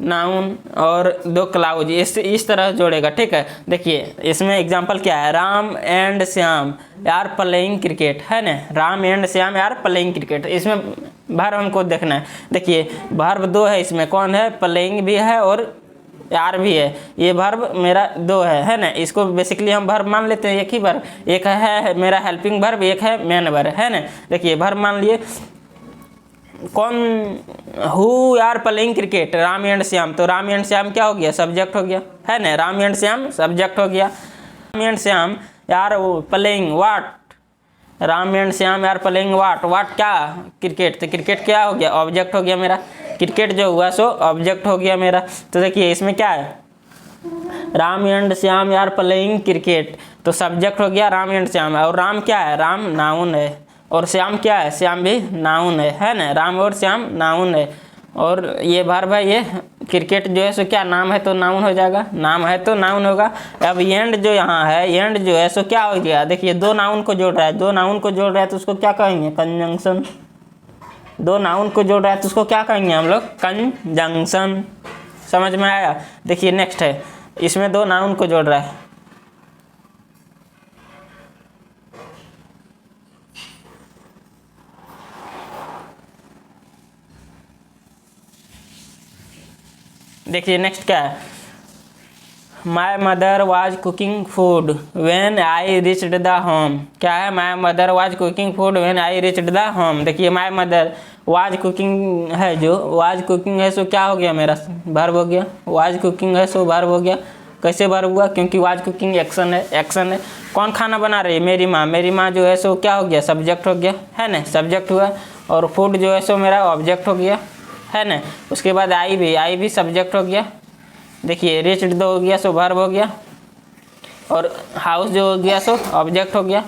A: नाउन और 2 क्लाउज, इस तरह जोड़ेगा। ठीक है। देखिए इसमें एग्जांपल क्या है? राम एंड श्याम यार प्लेइंग क्रिकेट, है ना। राम एंड श्याम यार प्लेइंग क्रिकेट। इसमें वर्ब हमको देखना है। देखिए वर्ब 2 है इसमें। कौन है? प्लेइंग भी है और यार भी है। ये वर्ब मेरा 2 है ना। इसको बेसिकली हम वर्ब मान लेते हैं, एक ही वर्ब। एक है मेरा हेल्पिंग वर्ब, एक है मेन वर्ब, है ना। देखिए वर्ब मान लिए कौन? Who are playing cricket? Ram and Shyam. तो राम एंड श्याम क्या हो गया? सब्जेक्ट हो गया, है ना। राम एंड श्याम सब्जेक्ट हो गया। राम एंड श्याम यार playing what? Ram and Shyam यार प्लेइंग व्हाट क्या? क्रिकेट। तो क्रिकेट क्या हो गया? ऑब्जेक्ट हो गया मेरा। क्रिकेट जो हुआ सो ऑब्जेक्ट हो गया मेरा। तो देखिए इसमें क्या है? राम एंड श्याम यार प्लेइंग क्रिकेट, तो सब्जेक्ट हो गया राम एंड श्याम। और राम क्या है? राम नाउन है। और श्याम क्या है? श्याम भी नाउन है ना। राम और श्याम नाउन है। और ये वर्ब है, ये क्रिकेट जो है सो क्या नाम है तो नाउन हो जाएगा, नाम है तो नाउन होगा। अब एंड जो यहाँ है, एंड जो है सो क्या हो गया? देखिए 2 नाउन को जोड़ रहा है, 2 नाउन को जोड़ रहा है तो उसको क्या कहेंगे? कंजंक्शन। 2 नाउन को जोड़ रहा है तो उसको क्या कहेंगे हम लोग? कंजंक्शन। समझ में आया? देखिए नेक्स्ट है, इसमें 2 नाउन को जोड़ रहा है। देखिए नेक्स्ट क्या है? My mother was cooking food when I reached the home. क्या है? My mother was cooking food when I reached the home. देखिए माई मदर वाज कुकिंग है, जो वाज कुकिंग है सो क्या हो गया? मेरा वर्ब हो गया। वाज कुकिंग है सो वर्ब हो गया। कैसे वर्ब हुआ? क्योंकि वाज कुकिंग एक्शन है, एक्शन है। कौन खाना बना रही है? मेरी माँ। मेरी माँ जो है सो क्या हो गया? सब्जेक्ट हो गया, है ना, सब्जेक्ट हुआ। और फूड जो है सो मेरा ऑब्जेक्ट हो गया, है ना। उसके बाद आई भी सब्जेक्ट हो गया। देखिए रिच्ड हो गया सो वर्ब हो गया। और हाउस जो हो गया सो ऑब्जेक्ट हो गया।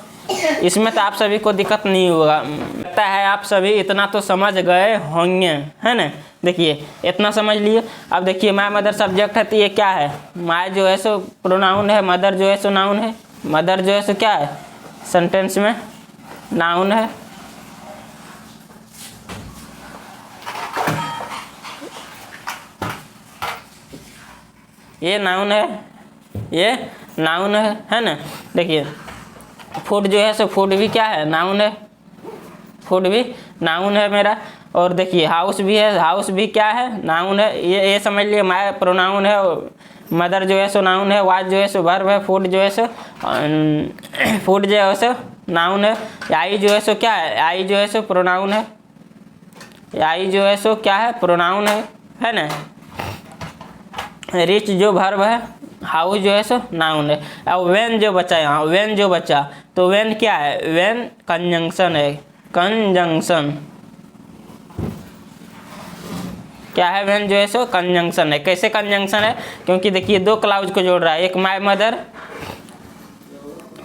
A: इसमें तो आप सभी को दिक्कत नहीं होगा, लगता है आप सभी इतना तो समझ गए होंगे, है ना। देखिए इतना समझ लिए। अब देखिए माय मदर सब्जेक्ट है तो ये क्या है, माय जो है सो प्रोनाउन है, मदर जो है सो नाउन है। मदर जो है सो क्या है, सेंटेंस में नाउन है। ये नाउन है, ये नाउन है ना। देखिए फूड जो है सो फूड भी क्या है, नाउन है। फूड भी नाउन है मेरा। और देखिए हाउस भी है, हाउस भी क्या है, नाउन है। ये समझ लिए माय प्रोनाउन है, मदर जो है सो नाउन है, वाच जो है सो वर्ब है, फूड जो है सो फूड जो है सो नाउन है। आई जो है सो क्या है, आई जो है सो प्रोनाउन है। आई जो है सो क्या है, प्रोनाउन है ना। रिच जो वर्ब है, हाउस जो है सो नाउन है। अब वेन जो बचा यहाँ, वेन जो बचा तो वेन क्या है, वेन कंजंक्शन है। कंजंक्शन क्या है, वेन जो है सो कंजंक्शन है। कैसे कंजंक्शन है, क्योंकि देखिए दो क्लाउज को जोड़ रहा है, एक माय मदर,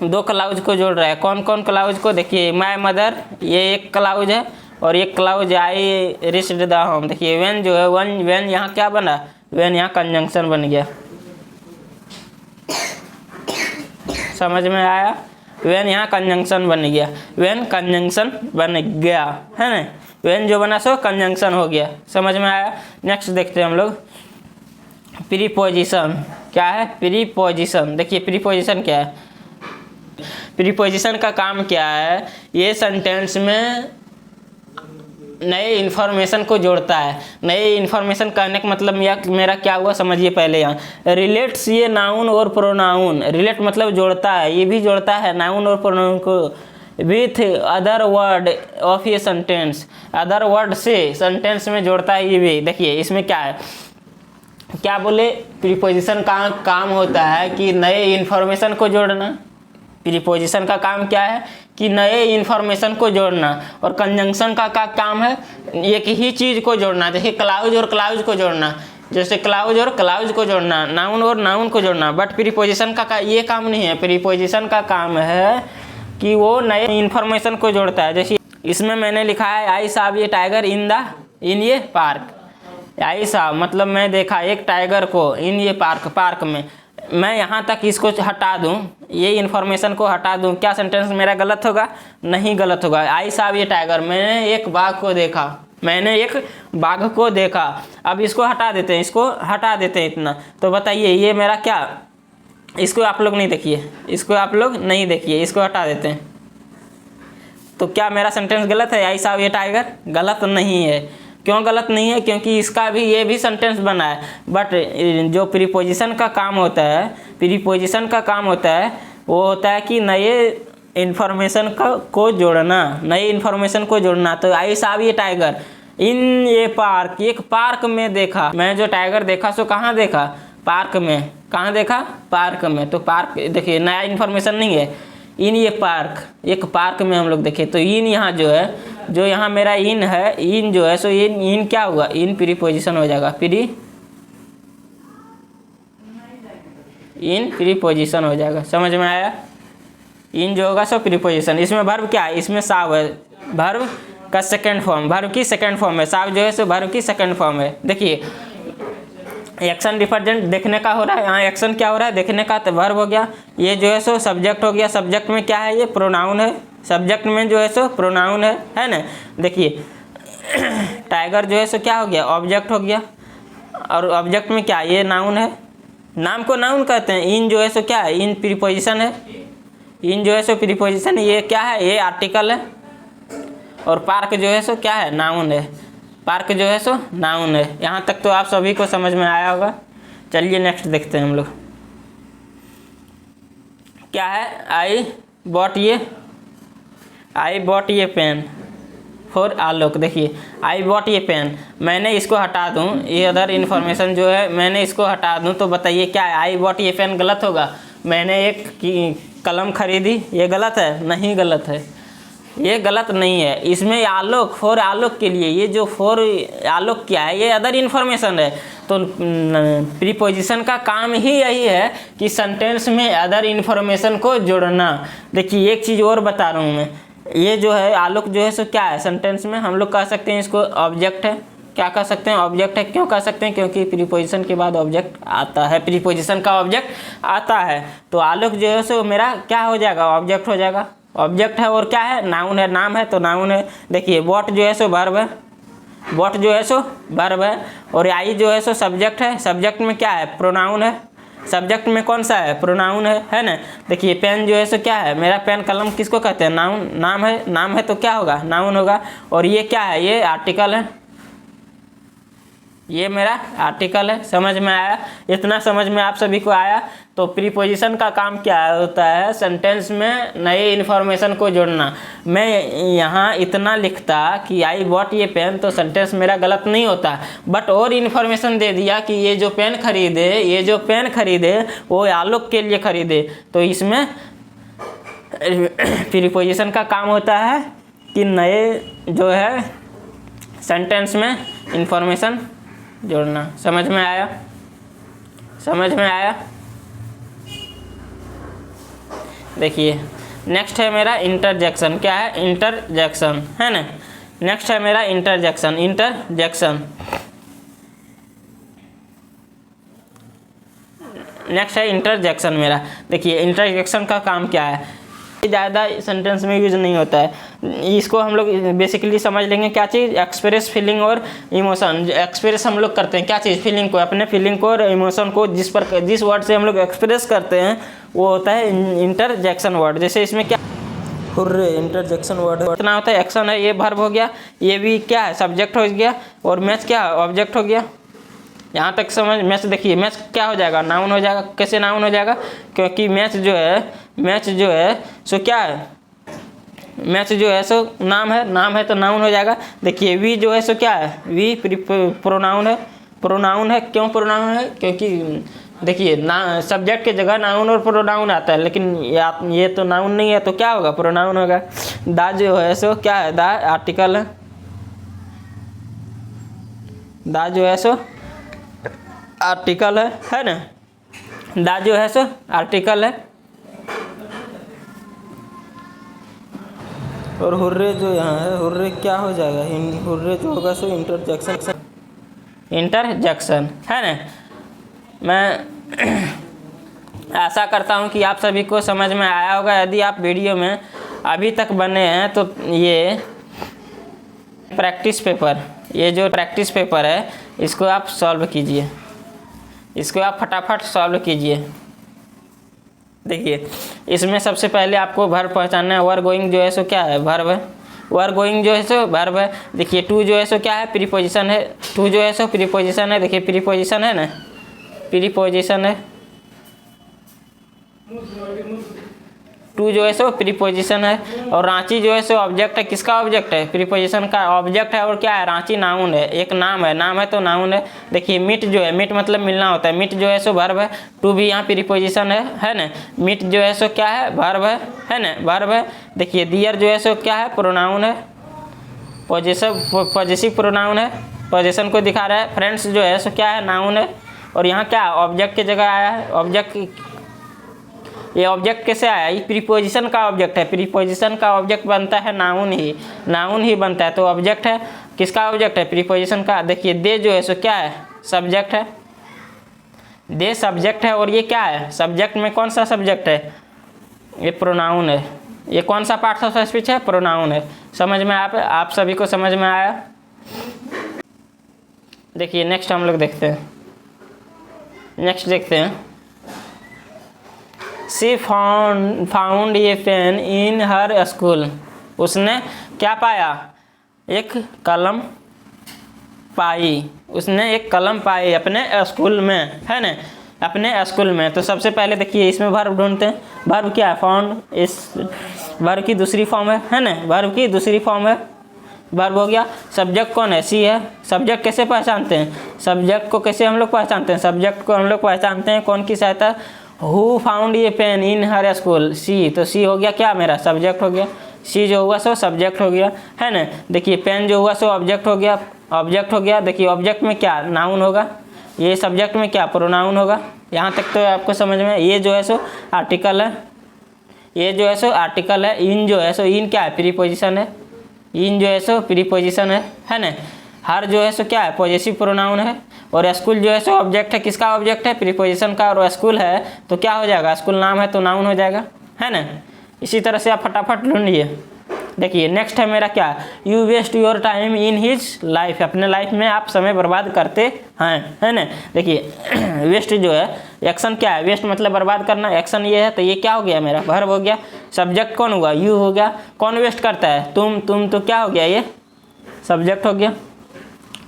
A: दो क्लाउज को जोड़ रहा है। कौन कौन क्लाउज को, देखिए माय मदर ये एक क्लाउज है, और एक clause I reached the home. देखिए वेन जो है, वन वेन यहाँ क्या बना, वेन यहाँ कंजंक्शन बन गया। समझ में आया, वेन यहाँ कंजंक्शन बन गया, वेन कंजंक्शन बन गया, है ना। वेन जो बना सो कंजंक्शन हो गया। समझ में आया। नेक्स्ट देखते हैं हम लोग प्रीपोजिशन। क्या है, प्रीपोजिशन। देखिए प्रीपोजिशन क्या है, प्रीपोजिशन का काम क्या है, ये सेंटेंस में नए इन्फॉर्मेशन को जोड़ता है। नए इन्फॉर्मेशन कहने का मतलब मेरा क्या हुआ, समझिए पहले यहाँ रिलेट्स, ये नाउन और प्रोनाउन। रिलेट मतलब जोड़ता है, ये भी जोड़ता है नाउन और प्रोनाउन को विथ अदर वर्ड ऑफ ये सेंटेंस। अदर वर्ड से सेंटेंस में जोड़ता है ये भी। देखिए इसमें क्या है, क्या बोले, प्रीपोजिशन का काम होता है कि नए इन्फॉर्मेशन को जोड़ना। प्रीपोजिशन का काम क्या है कि नए इन्फॉर्मेशन को जोड़ना, और कंजंक्शन का काम है एक ही चीज़ को जोड़ना। देखिए क्लाउज और क्लाउज को जोड़ना, जैसे क्लाउज और क्लाउज को जोड़ना, नाउन और नाउन को जोड़ना। बट प्रीपोजिशन का ये काम नहीं है। प्रीपोजिशन का काम है कि वो नए इन्फॉर्मेशन को जोड़ता है। जैसे इसमें मैंने लिखा है आई साहब ये टाइगर इन ये पार्क। आई साहब मतलब मैं देखा एक टाइगर को इन ये पार्क में। मैं यहाँ तक इसको हटा दूँ, ये इन्फॉर्मेशन को हटा दूँ, क्या सेंटेंस मेरा गलत होगा, नहीं गलत होगा। आई साहब ये टाइगर, मैंने एक बाघ को देखा, मैंने एक बाघ को देखा। अब इसको हटा देते हैं, इसको हटा देते हैं इतना, तो बताइए ये मेरा क्या, इसको आप लोग नहीं देखिए, इसको आप लोग नहीं देखिए, इसको हटा देते हैं, तो क्या मेरा सेंटेंस गलत है, आई साहब ये टाइगर? गलत नहीं है। क्यों गलत नहीं है, क्योंकि इसका भी ये भी सेंटेंस बना है। बट जो प्रीपोजिशन का काम होता है, प्रीपोजिशन का काम होता है वो होता है कि नए इन्फॉर्मेशन को जोड़ना, नए इन्फॉर्मेशन को जोड़ना। तो आई साहब ये टाइगर इन ये पार्क, एक पार्क में देखा। मैं जो टाइगर देखा सो कहाँ देखा, पार्क में। कहाँ देखा, पार्क में। तो पार्क देखिए नया इन्फॉर्मेशन नहीं है। इन ये पार्क, एक पार्क में हम लोग देखे, तो इन यहाँ जो है, जो यहाँ मेरा इन है, इन जो है सो इन क्या हुआ, इन प्रीपोजिशन हो जाएगा, इन प्रीपोजिशन हो जाएगा। समझ में आया। इन जो होगा सो प्रीपोजिशन। इसमें वर्ब क्या है, इसमें साव है, वर्ब का सेकंड फॉर्म, वर्ब की सेकंड फॉर्म है। साव जो है सो वर्ब की सेकंड फॉर्म है। देखिए एक्शन रिप्रेजेंट देखने का हो रहा है, यहाँ एक्शन क्या हो रहा है, देखने का, तो वर्ब हो गया। ये जो है सो सब्जेक्ट हो गया, सब्जेक्ट में क्या है, ये प्रोनाउन है। सब्जेक्ट में जो है सो प्रोनाउन है ना। देखिए टाइगर जो है सो क्या हो गया, ऑब्जेक्ट हो गया, और ऑब्जेक्ट में क्या, ये नाउन है। नाम को नाउन कहते हैं। इन जो है सो क्या है, इन प्रीपोजिशन है। इन जो है सो प्रीपोजिशन, ये क्या है, ये आर्टिकल है। और पार्क जो है सो क्या है, नाउन है। पार्क जो है सो नाउन है। यहाँ तक तो आप सभी को समझ में आया होगा। चलिए नेक्स्ट देखते हैं हम लोग। क्या है, आई बॉट ये पेन फॉर आलोक। देखिए आई बॉट ये पेन, मैंने इसको हटा दूँ, ये अदर इन्फॉर्मेशन जो है मैंने इसको हटा दूँ, तो बताइए क्या है, आई बॉट ये पेन गलत होगा। मैंने एक कलम खरीदी, ये गलत है, नहीं गलत है। ये गलत नहीं है। इसमें आलोक, फॉर आलोक के लिए, ये जो फॉर आलोक क्या है, ये अदर इन्फॉर्मेशन है। तो प्रीपोजिशन का काम ही यही है कि सेंटेंस में अदर इन्फॉर्मेशन को जोड़ना। देखिए एक चीज़ और बता रहा हूँ मैं, ये जो है आलोक जो है सो क्या है, सेंटेंस में हम लोग कह सकते हैं इसको ऑब्जेक्ट है। क्या कह सकते हैं? ऑब्जेक्ट है। क्यों कह सकते हैं? क्योंकि प्रीपोजिशन के बाद ऑब्जेक्ट आता है, प्रीपोजिशन का ऑब्जेक्ट आता है। तो आलोक जो है सो मेरा क्या हो जाएगा? ऑब्जेक्ट हो जाएगा। ऑब्जेक्ट है और क्या है? नाउन है। नाम है तो नाउन है। देखिए वॉट जो है सो वर्ब है, वॉट जो है सो वर्ब है, और आई जो है सो सब्जेक्ट है। सब्जेक्ट में क्या है? प्रोनाउन है। सब्जेक्ट में कौन सा है? प्रोनाउन है ना। देखिए पेन जो है सो क्या है? मेरा पेन, कलम किसको कहते हैं? नाउन। नाम है, नाम है तो क्या होगा? नाउन होगा। और ये क्या है? ये आर्टिकल है, ये मेरा आर्टिकल है। समझ में आया? इतना समझ में आप सभी को आया? तो प्रीपोजिशन का काम क्या होता है? सेंटेंस में नए इन्फॉर्मेशन को जोड़ना। मैं यहाँ इतना लिखता कि आई बॉट ये पेन, तो सेंटेंस मेरा गलत नहीं होता, बट और इन्फॉर्मेशन दे दिया कि ये जो पेन खरीदे, ये जो पेन खरीदे वो आलोक के लिए खरीदे। तो इसमें प्रीपोजिशन का काम होता है कि नए जो है सेंटेंस में इन्फॉर्मेशन जोड़ना। समझ में आया? समझ में आया? देखिए नेक्स्ट है मेरा इंटरजेक्शन। क्या है? इंटरजेक्शन है ना। नेक्स्ट है मेरा इंटरजेक्शन। इंटरजेक्शन नेक्स्ट है इंटरजेक्शन मेरा। देखिए इंटरजेक्शन का काम क्या है? ज़्यादा सेंटेंस में यूज नहीं होता है। इसको हम लोग बेसिकली समझ लेंगे क्या चीज़? एक्सप्रेस फीलिंग और इमोशन। एक्सप्रेस हम लोग करते हैं क्या चीज़? फीलिंग को, अपने फीलिंग को और इमोशन को जिस वर्ड से हम लोग एक्सप्रेस करते हैं वो होता है इंटरजेक्शन वर्ड। जैसे इसमें क्या? हुर्रे, इंटरजेक्शन वर्ड है। इतना होता है, एक्शन है, ये वर्ब हो गया, ये भी क्या है? सब्जेक्ट हो गया, और मैच क्या है? ऑब्जेक्ट हो गया। यहाँ तक समझ? मैच देखिए, मैच क्या हो जाएगा? नाउन हो जाएगा। कैसे नाउन हो जाएगा? क्योंकि मैच जो है सो क्या है? मैच जो है सो नाम है, नाम है तो नाउन हो जाएगा। देखिए वी जो है सो क्या है? वी प्रोनाउन है। प्रोनाउन है। क्यों प्रोनाउन है? क्योंकि देखिए ना, सब्जेक्ट के जगह नाउन और प्रोनाउन आता है, लेकिन ये तो नाउन नहीं है, तो क्या होगा? प्रोनाउन होगा। दा जो है सो क्या है? दा आर्टिकल है। दा जो है सो आर्टिकल है ना। दा जो है सो आर्टिकल है। और हुर्रे जो यहाँ है, हुर्रे क्या हो जाएगा? हुर्रे जो होगा सो इंटरजेक्शन। इंटरजेक्शन है ना। मैं आशा करता हूँ कि आप सभी को समझ में आया होगा। यदि आप वीडियो में अभी तक बने हैं तो ये प्रैक्टिस पेपर, ये जो प्रैक्टिस पेपर है इसको आप सॉल्व कीजिए, इसको आप फटाफट सॉल्व कीजिए। देखिए इसमें सबसे पहले आपको वर्ब पहचानना है। वर गोइंग जो है सो क्या है? वर्ब है। वर गोइंग जो है सो वर्ब है। देखिए टू जो है सो क्या है? प्रीपोजिशन है। टू जो है सो प्रीपोजिशन है। देखिए प्रीपोजिशन है ना, प्रीपोजिशन है। टू जो है सो प्रीपोजिशन है। और रांची जो है सो ऑब्जेक्ट है। किसका ऑब्जेक्ट है? प्रीपोजिशन का ऑब्जेक्ट है। और क्या है? रांची नाउन है, एक नाम है, नाम है तो नाउन है। देखिए मीट जो है, मीट मतलब मिलना होता है, मीट जो है सो वर्ब है। टू भी यहाँ प्रीपोजिशन है ना। मीट जो है सो क्या है? वर्ब है ना, वर्ब है। देखिए डियर जो है सो क्या है? प्रोनाउन है, पॉजेसिव प्रोनाउन है, पोजीशन को दिखा रहा है। फ्रेंड्स जो है सो क्या है? नाउन है। और यहाँ क्या? ऑब्जेक्ट की जगह आया है, ऑब्जेक्ट। ये ऑब्जेक्ट कैसे आया? ये प्रीपोजिशन का ऑब्जेक्ट है। प्रीपोजिशन का ऑब्जेक्ट बनता है नाउन ही, नाउन ही बनता है। तो ऑब्जेक्ट है, किसका ऑब्जेक्ट है? प्रीपोजिशन का। देखिए दे जो है सो क्या है? सब्जेक्ट है। दे सब्जेक्ट है। और ये क्या है? सब्जेक्ट में कौन सा सब्जेक्ट है? ये प्रोनाउन है। ये कौन सा पार्ट ऑफ स्पीच है? प्रोनाउन है। समझ में आप सभी को समझ में आया? देखिए नेक्स्ट हम लोग देखते हैं। नेक्स्ट देखते हैं। शी फाउंड ये पेन इन हर स्कूल। उसने क्या पाया? एक कलम पाई। उसने एक कलम पाई अपने स्कूल में, है ना, अपने स्कूल में। तो सबसे पहले देखिए इसमें वर्ब ढूंढते हैं। वर्ब क्या है? फाउंड। इस वर्ब की दूसरी फॉर्म है ना, वर्ब की दूसरी फॉर्म है। वर्ब हो गया। सब्जेक्ट कौन है? सी है। सब्जेक्ट कैसे पहचानते हैं? सब्जेक्ट को कैसे हम लोग पहचानते हैं? सब्जेक्ट को हम लोग पहचानते हैं कौन की सहायता? हु फाउंड ये पेन इन हर स्कूल? सी। तो सी हो गया क्या? मेरा सब्जेक्ट हो गया। सी जो हुआ सो सब्जेक्ट हो गया, है ना। देखिए पेन जो हुआ सो ऑब्जेक्ट हो गया, ऑब्जेक्ट हो गया। देखिए ऑब्जेक्ट में क्या नाउन होगा, ये सब्जेक्ट में क्या प्रोनाउन होगा। यहाँ तक तो आपको समझ में। ये जो है सो आर्टिकल है, ये जो है सो आर्टिकल है। इन जो है सो इन क्या है, प्रीपोजिशन है। इन जो है सो प्रीपोजिशन है ना। हर जो है सो क्या है, पॉजेसिव प्रोनाउन है। और स्कूल जो है सो ऑब्जेक्ट है, किसका ऑब्जेक्ट है, प्रीपोजिशन का। और स्कूल है तो क्या हो जाएगा, स्कूल नाम है तो नाउन हो जाएगा, है ना। इसी तरह से आप फटाफट ढूंढिए। देखिए नेक्स्ट है मेरा क्या, you waste your time in his life, अपने लाइफ में आप समय बर्बाद करते हैं, है ना। देखिए वेस्ट जो है एक्शन क्या है, वेस्ट मतलब बर्बाद करना, एक्शन ये है तो ये क्या हो गया मेरा, वर्ब हो गया। सब्जेक्ट कौन हुआ, यू हो गया। कौन वेस्ट करता है, तुम तो क्या हो गया, ये सब्जेक्ट हो गया।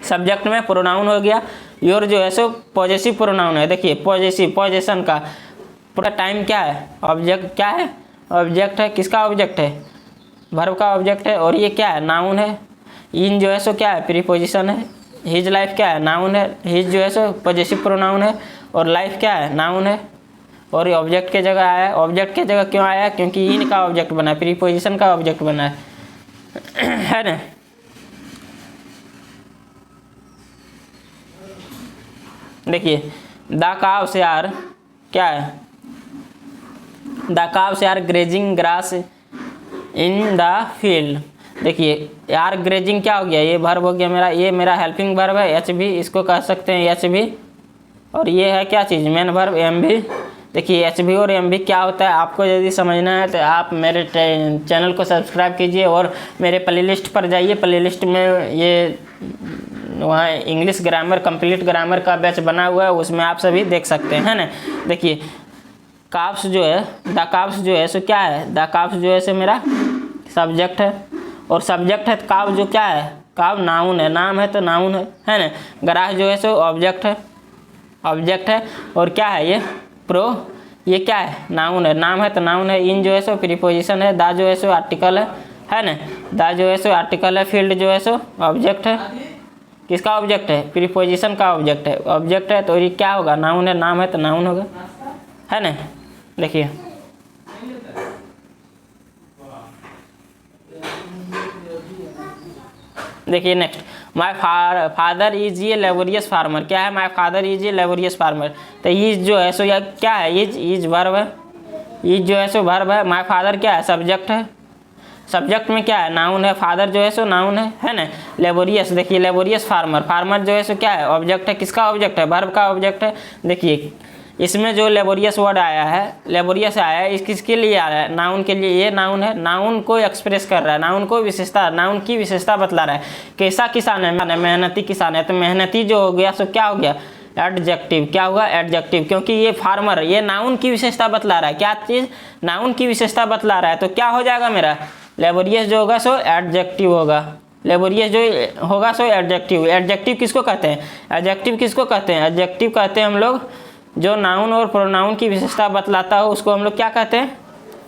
A: सब्जेक्ट में प्रोनाउन हो गया। योर जो है सो पॉजेसिव प्रोनाउन है। देखिए पॉजेसिव, पॉजेशन का पूरा टाइम क्या है, ऑब्जेक्ट क्या है, ऑब्जेक्ट है। किसका ऑब्जेक्ट है, वर्ब का ऑब्जेक्ट है। और ये क्या है, नाउन है। इन जो है सो क्या है, प्रीपोजिशन है। हिज लाइफ क्या है, नाउन है। हिज जो है सो पॉजेसिव प्रोनाउन है। और लाइफ क्या है, नाउन है। और ये ऑब्जेक्ट के जगह आया है। ऑब्जेक्ट के जगह क्यों आया, क्योंकि इन का ऑब्जेक्ट बना है, प्रीपोजिशन का ऑब्जेक्ट बना है ना। देखिए द काव्स आर क्या है, the cows are grazing grass in the field. देखिए यार ग्रेजिंग क्या हो गया, ये वर्ब हो गया मेरा, ये मेरा हेल्पिंग वर्ब है एच भी, इसको कह सकते हैं एच भी। और ये है क्या चीज़, मेन वर्ब एम भी। देखिए एच भी और एम भी क्या होता है, आपको यदि समझना है तो आप मेरे चैनल को सब्सक्राइब कीजिए और मेरे प्लेलिस्ट पर जाइए। प्लेलिस्ट में ये वहाँ इंग्लिश ग्रामर, कंप्लीट ग्रामर का बैच बना हुआ है, उसमें आप सभी देख सकते हैं, है ना। देखिए काव्स जो है, द काव्स जो है सो क्या है, द काव्स जो है सो मेरा सब्जेक्ट है। और सब्जेक्ट है, काव जो क्या है, काव नाउन है, नाम है तो नाउन है ना। ग्रास जो है सो ऑब्जेक्ट है, ऑब्जेक्ट है। और क्या है ये ये क्या है, नाउन है, नाम है तो नाउन है। इन जो है सो प्रीपोजिशन है। द जो है सो आर्टिकल है ना। द जो है सो आर्टिकल है। फील्ड जो है सो ऑब्जेक्ट है। किसका ऑब्जेक्ट है, प्रीपोजिशन का ऑब्जेक्ट है। ऑब्जेक्ट है तो ये क्या होगा, नाउन है, नाम है तो नाउन होगा, है ना। देखिए देखिए next, my father is a laborious farmer. क्या है, my father is a laborious farmer. तो इज जो है सो या क्या है, इज वर्ब है। इज जो है सो वर्ब है। माय फादर क्या है, सब्जेक्ट है। सब्जेक्ट में क्या है, नाउन है। फादर जो है सो नाउन है ना। लेबोरियस, देखिए लेबोरियस फार्मर, फार्मर जो है सो क्या है, ऑब्जेक्ट है। किसका ऑब्जेक्ट है, वर्ब का ऑब्जेक्ट है। देखिए इसमें जो लेबोरियस वर्ड आया है, लेबोरियस आया है, इस किसके लिए आया है, नाउन के लिए। ये नाउन है, नाउन को एक्सप्रेस कर रहा है, नाउन को विशेषता, नाउन की विशेषता बतला रहा है। कैसा किसान है, मेहनती किसान है। तो मेहनती जो हो गया सो क्या हो गया, एडजेक्टिव। क्या हुआ, एडजेक्टिव, क्योंकि ये फार्मर, ये नाउन की विशेषता बतला रहा है। क्या चीज़, नाउन की विशेषता बतला रहा है। तो क्या हो जाएगा मेरा, लेबोरियस जो होगा सो एडजेक्टिव होगा। लेबोरियस जो होगा सो एडजेक्टिव। एडजेक्टिव किसको कहते हैं, एडजेक्टिव किसको कहते हैं, एडजेक्टिव कहते हैं हम लोग जो नाउन और प्रोनाउन की विशेषता बतलाता हो, उसको हम लोग क्या कहते हैं,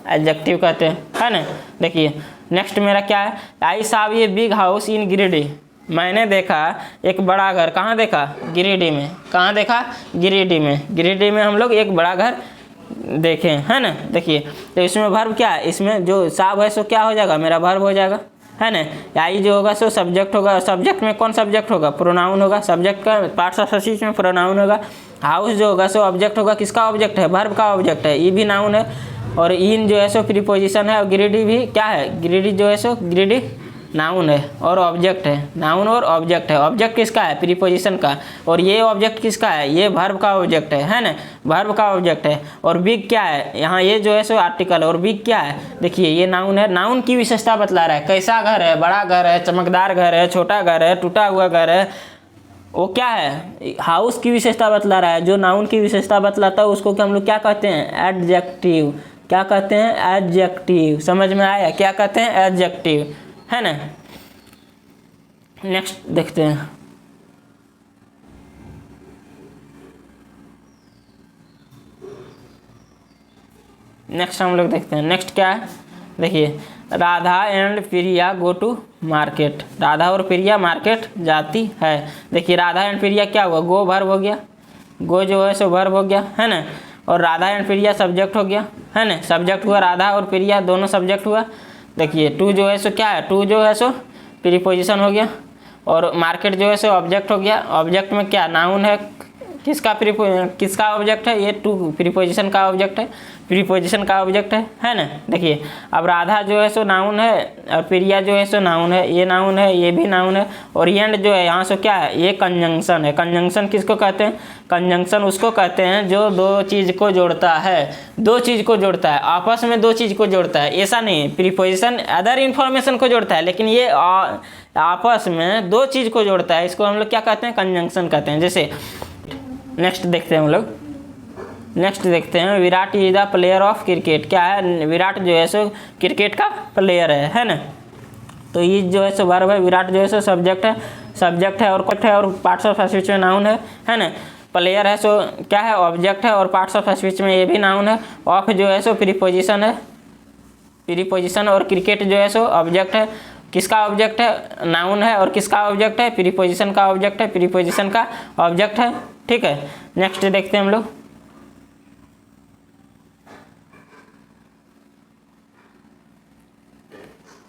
A: एडजेक्टिव कहते हैं, है ना। देखिए नेक्स्ट मेरा क्या है, आई साव ये बिग हाउस इन गिरिडीह। मैंने देखा एक बड़ा घर, कहाँ देखा, गिरिडीह में। कहाँ देखा, गिरिडीह में। गिरिडीह में हम लोग एक बड़ा घर देखें, है ना। देखिए तो इसमें वर्ब क्या है, इसमें जो साव है सो क्या हो जाएगा, मेरा वर्ब हो जाएगा, है ना। आई जो होगा सो सब्जेक्ट होगा। सब्जेक्ट में कौन सब्जेक्ट होगा, प्रोनाउन होगा। सब्जेक्ट का पार्ट्स ऑफ स्पीच में प्रोनाउन होगा। हाउस जो होगा सो ऑब्जेक्ट होगा। किसका ऑब्जेक्ट है, वर्ब का ऑब्जेक्ट है। ये भी नाउन है। और इन जो है सो प्रीपोजिशन है। और गिरिडीह भी क्या है, गिरिडीह जो है सो गिरिडीह नाउन है और ऑब्जेक्ट है। नाउन और ऑब्जेक्ट है। ऑब्जेक्ट किसका है, प्रीपोजिशन का। और ये ऑब्जेक्ट किसका है, ये वर्ब का ऑब्जेक्ट है ना। वर्ब का ऑब्जेक्ट है। और बिग क्या है, यहाँ ये जो है सो आर्टिकल। और बिग क्या है, देखिए ये नाउन है। नाउन की विशेषता बतला रहा है। कैसा घर है, बड़ा घर है, चमकदार घर है, छोटा घर है, टूटा हुआ घर है। वो क्या है, हाउस की विशेषता बतला रहा है। जो नाउन की विशेषता बतलाता है उसको हम लोग क्या कहते हैं, एडजेक्टिव। क्या कहते हैं, एडजेक्टिव। समझ में आया, क्या कहते हैं, एडजेक्टिव, है ना। नेक्स्ट देखते हैं, नेक्स्ट हम लोग देखते हैं। नेक्स्ट क्या है, देखिए Radha and Priya go to market. Radha और प्रिया मार्केट जाती है। देखिए राधा एंड प्रिया क्या हुआ, गो वर्ब हो गया। गो जो है सो वर्ब हो गया, है ना। और राधा एंड प्रिया सब्जेक्ट हो गया, है ना। सब्जेक्ट हुआ, राधा और प्रिया दोनों सब्जेक्ट हुआ। देखिए टू जो है सो क्या है, टू जो है सो प्रीपोजिशन हो गया, और मार्केट जो है सो ऑब्जेक्ट हो गया। ऑब्जेक्ट में क्या नाउन है, किसका ऑब्जेक्ट है, ये टू प्रीपोजिशन का ऑब्जेक्ट है, प्रीपोजिशन का ऑब्जेक्ट है ना। देखिए अब राधा जो है सो नाउन है, और प्रिया जो है सो नाउन है, ये नाउन है, ये भी नाउन है, और एंड जो है यहाँ से क्या है, ये कंजंक्शन है। कंजंक्शन किसको कहते हैं, कंजंक्शन उसको कहते हैं जो दो चीज़ को जोड़ता है, दो चीज़ को जोड़ता है, आपस में दो चीज़ को जोड़ता है। ऐसा नहीं प्रीपोजिशन अदर इन्फॉर्मेशन को जोड़ता है, लेकिन ये आपस में दो चीज़ को जोड़ता है, इसको हम लोग क्या कहते हैं, कंजंक्शन कहते हैं। जैसे नेक्स्ट देखते हैं हम लोग, नेक्स्ट देखते हैं Virat is the player of cricket. क्या है, विराट जो है सो क्रिकेट का प्लेयर है ना। तो ये जो है सो वर्ब है, विराट जो है सो सब्जेक्ट है और पार्ट्स ऑफ स्पीच में नाउन है ना। प्लेयर है सो क्या है, ऑब्जेक्ट है, और पार्ट्स ऑफ स्पीच में ये भी नाउन है। ऑफ जो है सो प्रीपोजिशन है, प्रीपोजिशन, और क्रिकेट जो है सो ऑब्जेक्ट है। किसका ऑब्जेक्ट है, नाउन है, और किसका ऑब्जेक्ट है, प्रीपोजिशन का ऑब्जेक्ट है, प्रीपोजिशन का ऑब्जेक्ट है। ठीक है, नेक्स्ट देखते हैं हम लोग।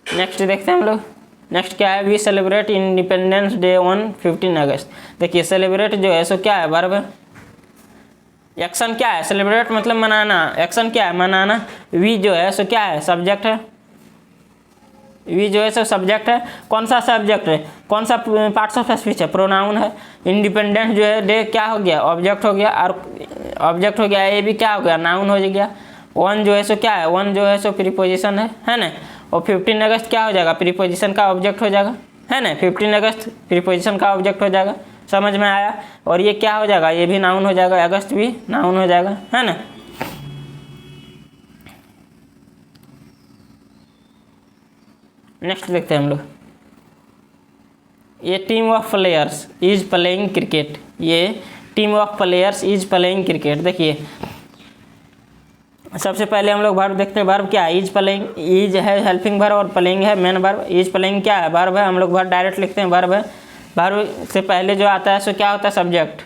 A: नेक्स्ट देखते हैं हम लोग, नेक्स्ट क्या है, we celebrate Independence Day on 15 August. देखिए सेलिब्रेट जो है सो क्या है, वर्ब है। एक्शन क्या है, सेलिब्रेट मतलब मनाना, एक्शन क्या है, मनाना। वी जो है सो क्या है, सब्जेक्ट है, वी जो है सो सब्जेक्ट है। कौन सा सब्जेक्ट है, कौन सा पार्ट्स ऑफ स्पीच है, प्रोनाउन है। इंडिपेंडेंस जो है डे क्या हो गया, ऑब्जेक्ट हो गया, और ऑब्जेक्ट हो गया, ये भी क्या हो गया, नाउन हो गया। वन जो है सो क्या है, वन जो है सो प्रीपोजिशन है ना। और 15 अगस्त क्या हो जाएगा, प्रीपोजिशन का ऑब्जेक्ट हो जाएगा, है ना। 15 अगस्त प्रीपोजिशन का ऑब्जेक्ट हो जाएगा, समझ में आया। और ये क्या हो जाएगा, ये भी नाउन हो जाएगा, अगस्त भी नाउन हो जाएगा, है ना। नेक्स्ट देखते हैं हम लोग, ये team of players is playing cricket. ये team of players is playing cricket. देखिए सबसे पहले हम लोग वर्ब देखते हैं। वर्ब क्या है, इज प्लेइंग, इज है हेल्पिंग वर्ब और प्लेइंग है मेन वर्ब। इज प्लेइंग क्या है, वर्ब है। हम लोग वर्ब डायरेक्ट लिखते हैं, वर्ब है। वर्ब से पहले जो आता है सो क्या होता है, सब्जेक्ट।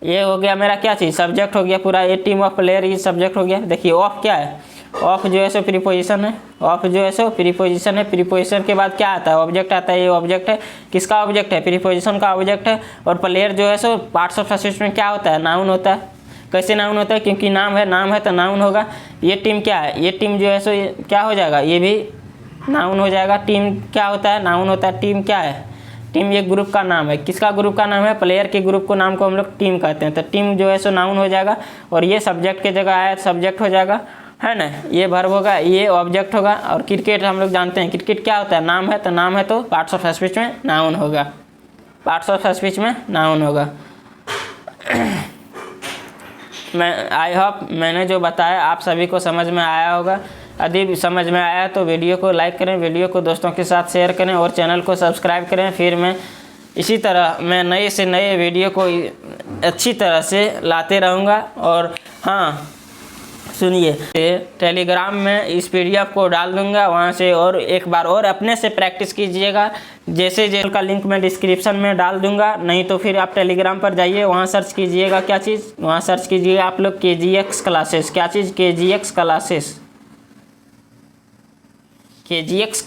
A: ये हो गया मेरा क्या चीज़, सब्जेक्ट हो गया पूरा। ये team of player is subject हो गया। देखिए ऑफ क्या है, ऑफ जो है सो प्रीपोजिशन है, ऑफ जो है सो प्रीपोजिशन है। प्रीपोजिशन के बाद क्या आता है, ऑब्जेक्ट आता है। ये ऑब्जेक्ट है, किसका ऑब्जेक्ट है, प्रीपोजिशन का ऑब्जेक्ट है। और प्लेयर जो है सो पार्ट्स ऑफ स्पीच में क्या होता है, नाउन होता है। कैसे नाउन होता है, क्योंकि नाम है तो नाउन होगा। ये टीम क्या है, ये टीम जो है सो क्या हो जाएगा, ये भी नाउन हो जाएगा। टीम क्या होता है, नाउन होता है। टीम क्या है, टीम एक ग्रुप का नाम है। किसका ग्रुप का नाम है, प्लेयर के ग्रुप को नाम को हम लोग टीम कहते हैं। तो टीम जो है सो नाउन हो जाएगा, और ये सब्जेक्ट के जगह आया सब्जेक्ट हो जाएगा, है ना। ये वर्ब होगा, ये ऑब्जेक्ट होगा। और क्रिकेट हम लोग जानते हैं, क्रिकेट क्या होता है, नाम है तो पार्ट्स ऑफ स्पीच में नाउन होगा, पार्ट्स ऑफ स्पीच में नाउन होगा। मैं आई होप मैंने जो बताया आप सभी को समझ में आया होगा। यदि समझ में आया तो वीडियो को लाइक करें, वीडियो को दोस्तों के साथ शेयर करें, और चैनल को सब्सक्राइब करें। फिर मैं इसी तरह मैं नए से नए वीडियो को अच्छी तरह से लाते रहूँगा। और हाँ सुनिए, टेलीग्राम में इस PDF को डाल दूंगा, वहाँ से और एक बार और अपने से प्रैक्टिस कीजिएगा। जैसे का लिंक मैं डिस्क्रिप्शन में डाल दूंगा, नहीं तो फिर आप टेलीग्राम पर जाइए, वहाँ सर्च कीजिएगा क्या चीज़, वहाँ सर्च कीजिएगा आप लोग KGX क्लासेस। क्या चीज़, KGX classes, KGX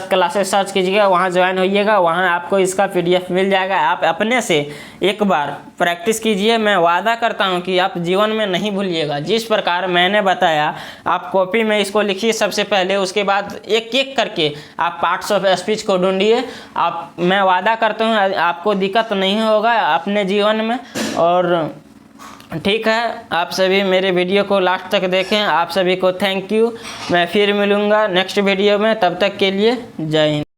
A: classes search कीजिएगा, वहाँ ज्वाइन होइएगा। वहाँ आपको इसका PDF मिल जाएगा। आप अपने से एक बार प्रैक्टिस कीजिए, मैं वादा करता हूँ कि आप जीवन में नहीं भूलिएगा। जिस प्रकार मैंने बताया, आप कॉपी में इसको लिखिए सबसे पहले, उसके बाद एक एक करके आप पार्ट्स ऑफ स्पीच को ढूंढिए। मैं वादा करता हूँ आपको दिक्कत नहीं होगा अपने जीवन में। और ठीक है, आप सभी मेरे वीडियो को लास्ट तक देखें। आप सभी को थैंक यू। मैं फिर मिलूँगा नेक्स्ट वीडियो में, तब तक के लिए जय हिंद।